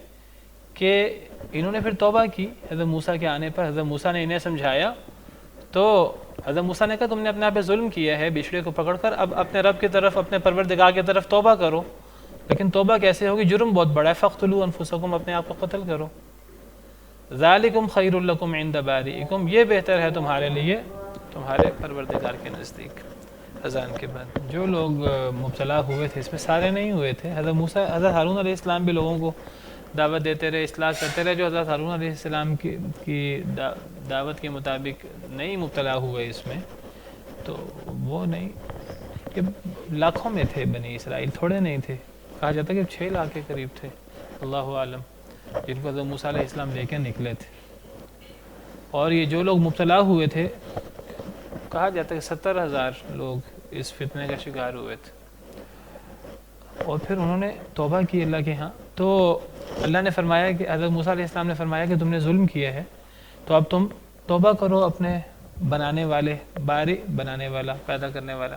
Speaker 2: کہ انہوں نے پھر توبہ کی. حضرت موسیٰ کے آنے پر حضرت موسیٰ نے انہیں سمجھایا, تو حضرت موسیٰ نے کہا تم نے اپنے آپ پہ ظلم کیا ہے بچھڑے کو پکڑ کر, اب اپنے رب کی طرف, اپنے پروردگار کی طرف توبہ کرو. لیکن توبہ کیسے ہوگی؟ جرم بہت بڑا ہے، فاقتلوا انفسکم، اپنے آپ کو قتل کرو، ذالکم خیر لکم عند بارئکم، یہ بہتر ہے تمہارے لیے تمہارے پروردگار کے نزدیک۔ اذان کے بعد جو لوگ مبتلا ہوئے تھے، اس میں سارے نہیں ہوئے تھے، حضرت ہارون علیہ السلام بھی لوگوں کو دعوت دیتے رہے، اصلاح کرتے رہے، جو حضرت ہارون علیہ السلام کی دعوت کے مطابق نہیں مبتلا ہوئے اس میں، تو وہ نہیں، کہ لاکھوں میں تھے بنی اسرائیل، تھوڑے نہیں تھے، کہا جاتا ہے کہ 6 لاکھ کے قریب تھے، اللہ عالم، جن کو حضرت موسیٰ علیہ السلام لے کے نکلے تھے۔ اور یہ جو لوگ مبتلا ہوئے تھے، کہا جاتا ہے کہ 70,000 لوگ اس فتنے کا شکار ہوئے تھے، اور پھر انہوں نے توبہ کی اللہ کے ہاں، تو اللہ نے فرمایا کہ حضرت موسیٰ علیہ السلام نے فرمایا کہ تم نے ظلم کیا ہے، تو اب تم توبہ کرو اپنے بنانے والے، باری بنانے والا، پیدا کرنے والا،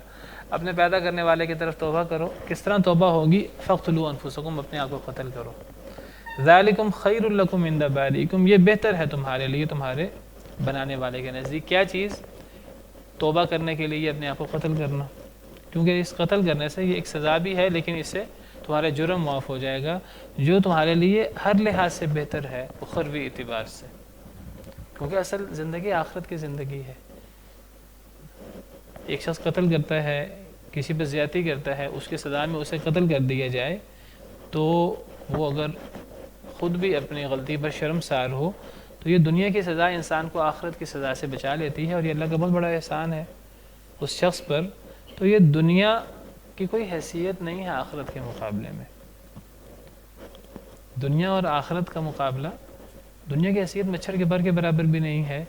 Speaker 2: اپنے پیدا کرنے والے کی طرف توبہ کرو۔ کس طرح توبہ ہوگی؟ فاقتلوا انفسکم، اپنے آپ کو قتل کرو، ذالکم خیر لکم عند بارئکم، یہ بہتر ہے تمہارے لیے تمہارے بنانے والے کے نزدیک۔ کیا چیز؟ توبہ کرنے کے لیے اپنے آپ کو قتل کرنا، کیونکہ اس قتل کرنے سے یہ ایک سزا بھی ہے، لیکن اس سے تمہارا جرم معاف ہو جائے گا، جو تمہارے لیے ہر لحاظ سے بہتر ہے اخروی اعتبار سے، کیونکہ اصل زندگی آخرت کی زندگی ہے۔ ایک شخص قتل کرتا ہے، کسی پہ زیادتی کرتا ہے، اس کی سزا میں اسے قتل کر دیا جائے، تو وہ اگر خود بھی اپنی غلطی پر شرمسار ہو تو یہ دنیا کی سزا انسان کو آخرت کی سزا سے بچا لیتی ہے، اور یہ اللہ کا بہت بڑا احسان ہے اس شخص پر۔ تو یہ دنیا کی کوئی حیثیت نہیں ہے آخرت کے مقابلے میں، دنیا اور آخرت کا مقابلہ، دنیا کی حیثیت مچھر کے پر کے برابر بھی نہیں ہے،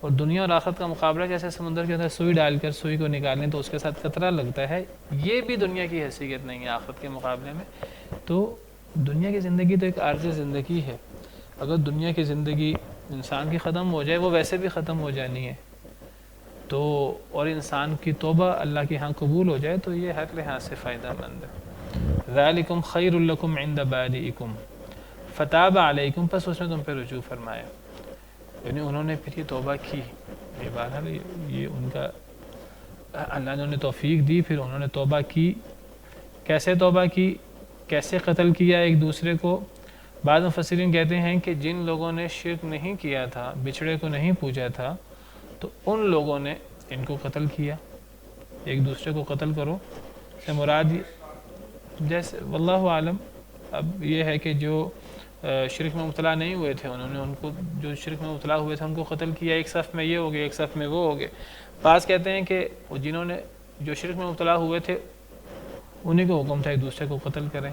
Speaker 2: اور دنیا اور آخرت کا مقابلہ جیسے سمندر کے اندر سوئی ڈال کر سوئی کو نکالیں تو اس کے ساتھ قطرہ لگتا ہے، یہ بھی دنیا کی حیثیت نہیں ہے آخرت کے مقابلے میں۔ تو دنیا کی زندگی تو ایک عارضی زندگی ہے، اگر دنیا کی زندگی انسان کی ختم ہو جائے، وہ ویسے بھی ختم ہو جانی ہے، تو اور انسان کی توبہ اللہ کے ہاں قبول ہو جائے تو یہ ہر لحاظ سے فائدہ مند ہے۔ ذالکم خیر لکم عند بارئکم فتاب علیکم، پس اس نے تم پہ رجوع فرمایا، یعنی انہوں نے پھر یہ توبہ کی، یہ بہرحال یہ ان کا اللہ نے انہیں توفیق دی، پھر انہوں نے توبہ کی۔ کیسے توبہ کی؟ کیسے قتل کیا ایک دوسرے کو؟ بعض مفسرین کہتے ہیں کہ جن لوگوں نے شرک نہیں کیا تھا، بچھڑے کو نہیں پوجا تھا، تو ان لوگوں نے ان کو قتل کیا، ایک دوسرے کو قتل کرو سے مراد جیسے واللہ عالم، اب یہ ہے کہ جو شرک میں مبتلا نہیں ہوئے تھے انہوں نے ان کو، جو شرک میں مبتلا ہوئے تھے ان کو قتل کیا، ایک صف میں یہ ہو گئے ایک صف میں وہ ہو گئے۔ بعض کہتے ہیں کہ جنہوں نے جو شرک میں مبتلا ہوئے تھے انہیں کو حکم تھا ایک دوسرے کو قتل کریں۔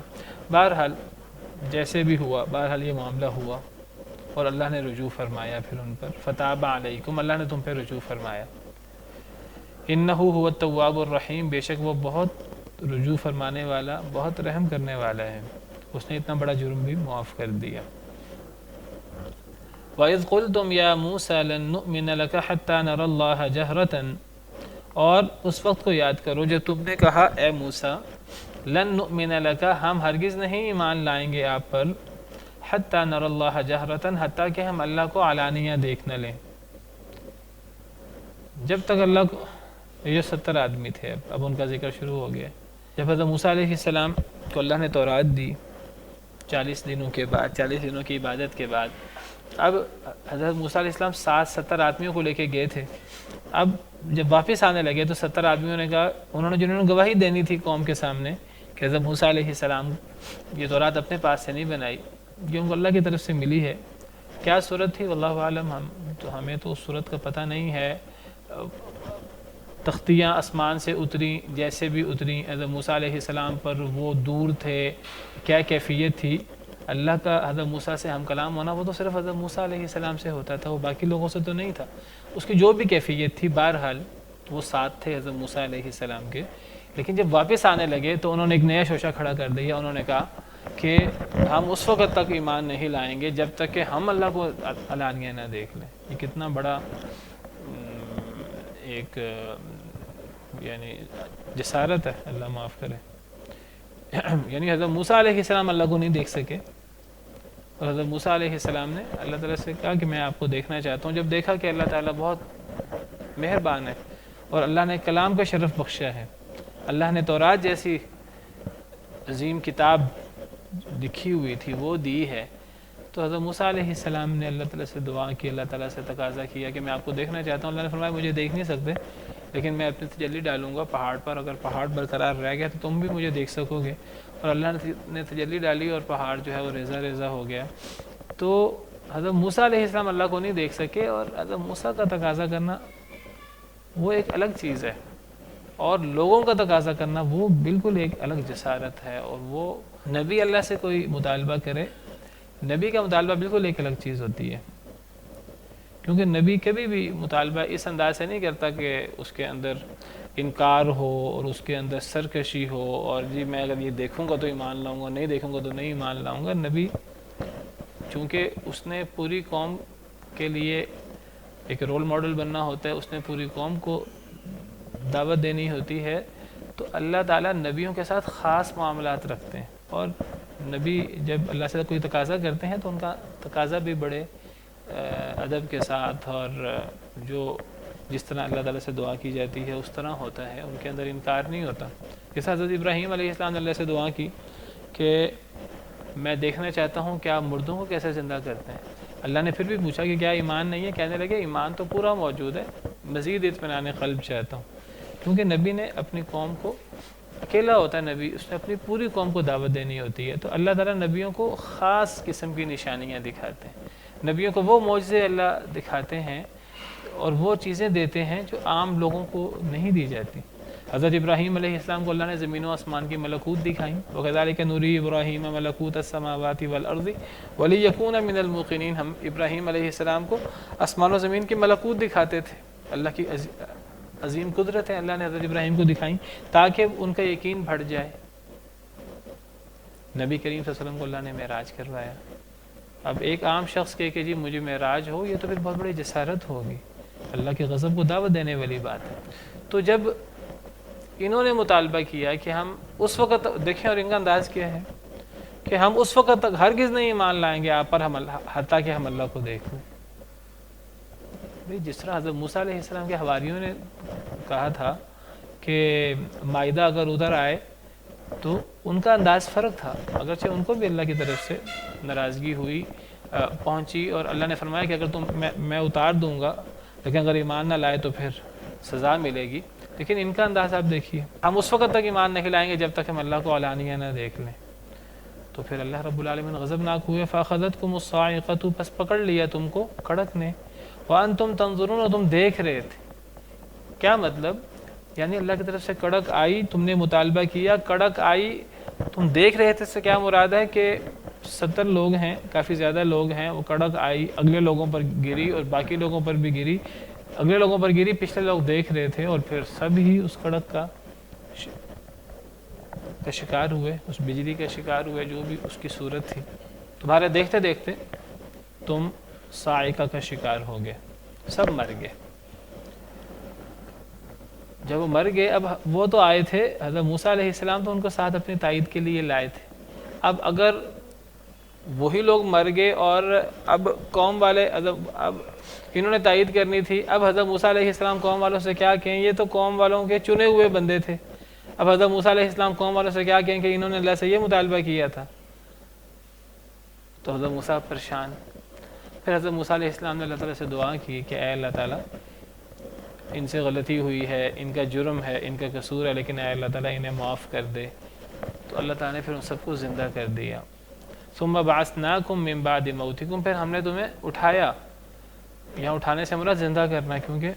Speaker 2: بہرحال جیسے بھی ہوا، بہرحال یہ معاملہ ہوا اور اللہ نے رجوع فرمایا پھر ان پر، فتاب علیکم، اللہ نے تم پہ رجوع فرمایا۔ انہ هو التواب الرحیم، بے شک وہ بہت رجوع فرمانے والا، بہت رحم کرنے والا ہے، اس نے اتنا بڑا جرم بھی معاف کر دیا۔ وَإِذْ قُلْتُمْ يَا مُوسَى لَن نُؤْمِنَ لَكَ حَتَّى نَرَى اللَّهَ جَهْرَةً، اور اس وقت کو یاد کرو جب تم نے کہا اے موسیٰ لن نؤمن لک، ہم ہرگز نہیں ایمان لائیں گے آپ پر، حتی نر اللہ جہرتاً، حتیٰ کہ ہم اللہ کو علانیہ دیکھ نہ لیں۔ جب تک اللہ کو، یہ 70 آدمی تھے، اب ان کا ذکر شروع ہو گیا۔ جب حضرت موسیٰ علیہ السلام کو اللہ نے تورات دی 40 دنوں کے بعد، 40 دنوں کی عبادت کے بعد، اب حضرت موسیٰ علیہ السلام 70 آدمیوں کو لے کے گئے تھے، اب جب واپس آنے لگے تو 70 آدمیوں نے کہا، انہوں نے جنہوں نے گواہی دینی تھی قوم کے سامنے کہ حضرت موسیٰ علیہ السلام یہ تورات اپنے پاس سے نہیں بنائی، یہ ان کو اللہ کی طرف سے ملی ہے۔ کیا صورت تھی واللہ عالم، ہمیں تو اس صورت کا پتہ نہیں ہے، تختیاں آسمان سے اتری جیسے بھی اتری، حضرت موسیٰ علیہ السلام پر وہ دور تھے، کیا کیفیت تھی اللہ کا حضرت موسیٰ سے ہم کلام ہونا، وہ تو صرف حضرت موسیٰ علیہ السلام سے ہوتا تھا، وہ باقی لوگوں سے تو نہیں تھا، اس کی جو بھی کیفیت تھی، بہرحال وہ ساتھ تھے حضرت موسیٰ علیہ السلام کے۔ لیکن جب واپس آنے لگے تو انہوں نے ایک نیا شوشہ کھڑا کر دیا، انہوں نے کہا کہ ہم اس وقت تک ایمان نہیں لائیں گے جب تک کہ ہم اللہ کو علانیہ نہ دیکھ لیں۔ یہ کتنا بڑا ایک یعنی جسارت ہے، اللہ معاف کرے، یعنی حضرت موسیٰ علیہ السلام اللہ کو نہیں دیکھ سکے، اور حضرت موسیٰ علیہ السلام نے اللہ تعالیٰ سے کہا کہ میں آپ کو دیکھنا چاہتا ہوں۔ جب دیکھا کہ اللہ تعالیٰ بہت مہربان ہے اور اللہ نے کلام کا شرف بخشا ہے، اللہ نے تورات جیسی عظیم کتاب لکھی ہوئی تھی وہ دی ہے، تو حضرت موسیٰ علیہ السلام نے اللہ تعالیٰ سے دعا کی، اللہ تعالیٰ سے تقاضا کیا کہ میں آپ کو دیکھنا چاہتا ہوں۔ اللہ نے فرمایا مجھے دیکھ نہیں سکتے، لیکن میں اپنی تجلی ڈالوں گا پہاڑ پر، اگر پہاڑ برقرار رہ گیا تو تم بھی مجھے دیکھ سکو گے۔ اور اللہ نے تجلی ڈالی اور پہاڑ جو ہے وہ ریزہ ریزہ ہو گیا۔ تو حضرت موسیٰ علیہ السلام اللہ کو نہیں دیکھ سکے، اور حضرت موسیٰ کا تقاضا کرنا وہ ایک الگ چیز ہے، اور لوگوں کا تقاضا کرنا وہ بالکل ایک الگ جسارت ہے۔ اور وہ نبی اللہ سے کوئی مطالبہ کرے، نبی کا مطالبہ بالکل ایک الگ چیز ہوتی ہے، کیونکہ نبی کبھی بھی مطالبہ اس انداز سے نہیں کرتا کہ اس کے اندر انکار ہو اور اس کے اندر سرکشی ہو، اور جی میں اگر یہ دیکھوں گا تو ایمان لاؤں گا، نہیں دیکھوں گا تو نہیں ایمان لاؤں گا۔ نبی چونکہ اس نے پوری قوم کے لیے ایک رول ماڈل بننا ہوتا ہے، اس نے پوری قوم کو دعوت دینی ہوتی ہے، تو اللہ تعالیٰ نبیوں کے ساتھ خاص معاملات رکھتے ہیں، اور نبی جب اللہ سے کوئی تقاضا کرتے ہیں تو ان کا تقاضا بھی بڑے ادب کے ساتھ اور جس طرح اللہ تعالیٰ سے دعا کی جاتی ہے اس طرح ہوتا ہے، ان کے اندر انکار نہیں ہوتا۔ جیسے حضرت ابراہیم علیہ السلام نے اللہ سے دعا کی کہ میں دیکھنا چاہتا ہوں کہ آپ مردوں کو کیسے زندہ کرتے ہیں۔ اللہ نے پھر بھی پوچھا کہ کیا ایمان نہیں ہے؟ کہنے لگے ایمان تو پورا موجود ہے، مزید اطمینان قلب چاہتا ہوں، کیونکہ نبی نے اپنی قوم کو، اکیلا ہوتا ہے نبی، اس نے اپنی پوری قوم کو دعوت دینی ہوتی ہے، تو اللہ تعالیٰ نبیوں کو خاص قسم کی نشانیاں دکھاتے ہیں، نبیوں کو وہ معجزے اللہ دکھاتے ہیں اور وہ چیزیں دیتے ہیں جو عام لوگوں کو نہیں دی جاتی۔ حضرت ابراہیم علیہ السلام کو اللہ نے زمین و آسمان کی ملکوت دکھائیں، وَكَذَلِكَ نُرِي إِبْرَاهِيمَ مَلَكُوتَ السَّمَاوَاتِ وَالْأَرْضِ وَلِيَكُونَ مِنَ الْمُوقِنِينَ۔ ہم ابراہیم علیہ السلام کو آسمان و زمین کی ملکوت دکھاتے تھے، اللہ کی عظیم قدرت ہے اللہ نے حضرت ابراہیم کو دکھائیں تاکہ ان کا یقین بڑھ جائے۔ نبی کریم صلی اللہ علیہ وسلم کو اللہ نے معراج کروایا۔ اب ایک عام شخص کہے کہ جی مجھے معراج ہو، یہ تو پھر بہت بڑی جسارت ہوگی، اللہ کے غضب کو دعوت دینے والی بات ہے۔ تو جب انہوں نے مطالبہ کیا کہ ہم اس وقت دیکھیں، اور ان کا انداز کیا ہے کہ ہم اس وقت تک ہرگز نہیں ایمان لائیں گے آپ پر، حتیٰ کہ ہم اللہ کو دیکھ لیں۔ جس طرح حضرت موسیٰ علیہ السلام کے حواریوں نے کہا تھا کہ مائدہ اگر ادھر آئے تو ان کا انداز فرق تھا، اگرچہ ان کو بھی اللہ کی طرف سے ناراضگی ہوئی، پہنچی، اور اللہ نے فرمایا کہ اگر میں اتار دوں گا، لیکن اگر ایمان نہ لائے تو پھر سزا ملے گی۔ لیکن ان کا انداز آپ دیکھیے، ہم اس وقت تک ایمان نہیں لائیں گے جب تک ہم اللہ کو علانیہ نہ دیکھ لیں۔ تو پھر اللہ رب العالمین غضبناک ہوئے، فَأَخَذَتْكُمُ الصَّاعِقَةُ، پس پکڑ لیا تم کو کڑک نے، وَأَنْتُمْ تَنظُرُونَ، اور تم دیکھ رہے تھے۔ کیا مطلب؟ یعنی اللہ کی طرف سے کڑک آئی، تم نے مطالبہ کیا، کڑک آئی، تم دیکھ رہے تھے، اس سے کیا مراد ہے کہ 70 لوگ ہیں، کافی زیادہ لوگ ہیں، وہ کڑک آئی، اگلے لوگوں پر گری اور باقی لوگوں پر بھی گری، اگلے لوگوں پر گری، پچھلے لوگ دیکھ رہے تھے، اور پھر سب ہی اس کڑک کا شکار ہوئے، اس بجلی کا شکار ہوئے، جو بھی اس کی صورت تھی۔ تمہارے دیکھتے دیکھتے تم صاعقہ کا شکار ہو گئے، سب مر گئے۔ جب وہ مر گئے، اب وہ تو آئے تھے، حضرت موسیٰ علیہ السلام تو ان کو ساتھ اپنی تائید کے لیے لائے تھے۔ اب اگر وہی لوگ مر گئے اور اب قوم والے، اب انہوں نے تائید کرنی تھی، اب حضرت موسیٰ علیہ السلام قوم والوں سے کیا کہیں؟ یہ تو قوم والوں کے چنے ہوئے بندے تھے۔ اب حضرت موسیٰ علیہ السلام قوم والوں سے کیا کہیں کہ انہوں نے اللہ سے یہ مطالبہ کیا تھا؟ تو حضرت موسیٰ پریشان۔ پھر حضرت موسیٰ علیہ السلام نے اللہ تعالیٰ سے دعا کی کہ اے اللہ تعالیٰ، ان سے غلطی ہوئی ہے، ان کا جرم ہے، ان کا قصور ہے، لیکن اے اللہ تعالیٰ انہیں معاف کر دے۔ تو اللہ تعالیٰ نے پھر ان سب کو زندہ کر دیا۔ ثم بعثناکم من بعد موتکم، پھر ہم نے تمہیں اٹھایا۔ یہاں اٹھانے سے مراد زندہ کرنا، کیونکہ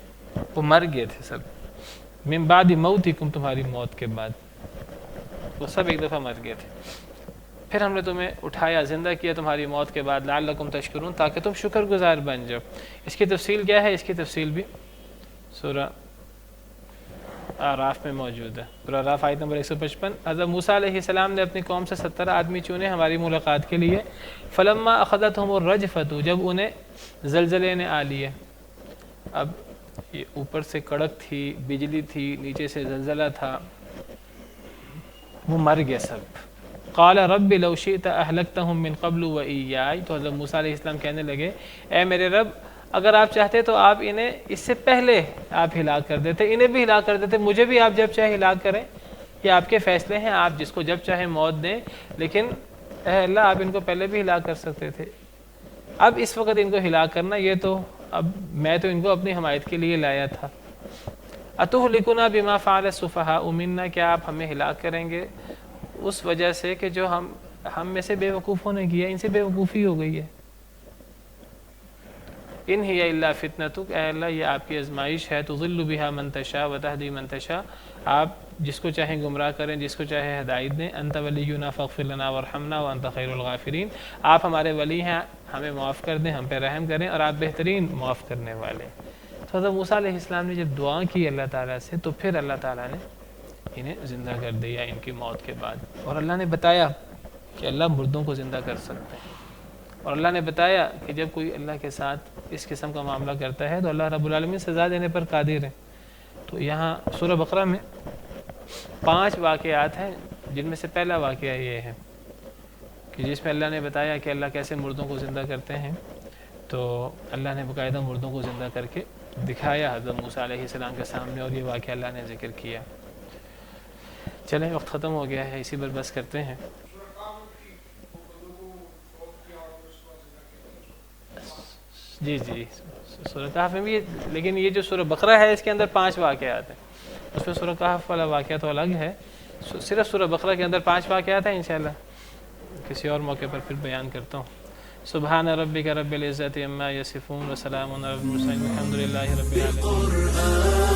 Speaker 2: وہ مر گئے تھے سب۔ من بعد موتکم، تمہاری موت کے بعد، وہ سب ایک دفعہ مر گئے تھے، پھر ہم نے تمہیں اٹھایا، زندہ کیا تمہاری موت کے بعد، لعلکم تشکرون، تاکہ تم شکر گزار بن جاؤ۔ اس کی تفصیل کیا ہے؟ اس کی تفصیل بھی سورہ اعراف میں موجود ہے۔ سورہ اعراف آیت نمبر 155۔ حضرت موسیٰ علیہ السلام نے اپنی قوم سے 70 آدمی چنے ہماری ملاقات کے لیے۔ فلما اخذتهم الرجفۃ، جب انہیں زلزلے نے آ لیے، اب یہ اوپر سے کڑک تھی، بجلی تھی، نیچے سے زلزلہ تھا، وہ مر گئے سب۔ قال رب لو شئت اہلکتهم من قبل وإیاي، تو حضرت موسیٰ علیہ السلام کہنے لگے اے میرے رب، اگر آپ چاہتے تو آپ انہیں اس سے پہلے آپ ہلاک کر دیتے، انہیں بھی ہلاک کر دیتے، مجھے بھی آپ جب چاہے ہلاک کریں، یہ آپ کے فیصلے ہیں، آپ جس کو جب چاہیں موت دیں، لیکن اے اللہ آپ ان کو پہلے بھی ہلاک کر سکتے تھے، اب اس وقت ان کو ہلاک کرنا، یہ تو اب میں تو ان کو اپنی حمایت کے لیے لایا تھا۔ اتہلکنا بما فعل السفہاء منا، کیا آپ ہمیں ہلاک کریں گے اس وجہ سے کہ جو ہم میں سے بے وقوفوں نے کیا، ان سے بے وقوفی ہو گئی ہے۔ ان ہی الا فتنتک، اے اللہ یہ آپ کی آزمائش ہے، تضل بها من تشاء وتہدی من تشاء، آپ جس کو چاہیں گمراہ کریں، جس کو چاہے ہدایت دیں۔ انت ولینا فاغفر لنا وارحمنا وانت خیر الغافرین، آپ ہمارے ولی ہیں، ہمیں معاف کر دیں، ہم پہ رحم کریں، اور آپ بہترین معاف کرنے والے۔ تو حضرت موسیٰ علیہ السلام نے جب دعا کی اللہ تعالیٰ سے، تو پھر اللہ تعالیٰ نے انہیں زندہ کر دیا ان کی موت کے بعد، اور اللہ نے بتایا کہ اللہ مردوں کو زندہ کر سکتے ہیں، اور اللہ نے بتایا کہ جب کوئی اللہ کے ساتھ اس قسم کا معاملہ کرتا ہے تو اللہ رب العالمین سزا دینے پر قادر ہے۔ تو یہاں سورہ بقرہ میں 5 واقعات ہیں، جن میں سے پہلا واقعہ یہ ہے کہ جس میں اللہ نے بتایا کہ اللہ کیسے مردوں کو زندہ کرتے ہیں، تو اللہ نے باقاعدہ مردوں کو زندہ کر کے دکھایا حضرت موسیٰ علیہ السلام کے سامنے، اور یہ واقعہ اللہ نے ذکر کیا۔ چلیں وقت ختم ہو گیا ہے، اسی پر بس کرتے ہیں۔ جی سورہ کہف میں بھی، لیکن یہ جو سورہ بقرہ ہے اس کے اندر 5 واقعات ہیں، اس میں سورہ کہف والا واقعہ تو الگ ہے، صرف سورہ بقرہ کے اندر 5 واقعات ہیں، انشاءاللہ کسی اور موقع پر پھر بیان کرتا ہوں۔ سبحان ربک رب العزت عما یصفون وسلام علی المرسلین والحمد للہ رب العالمین۔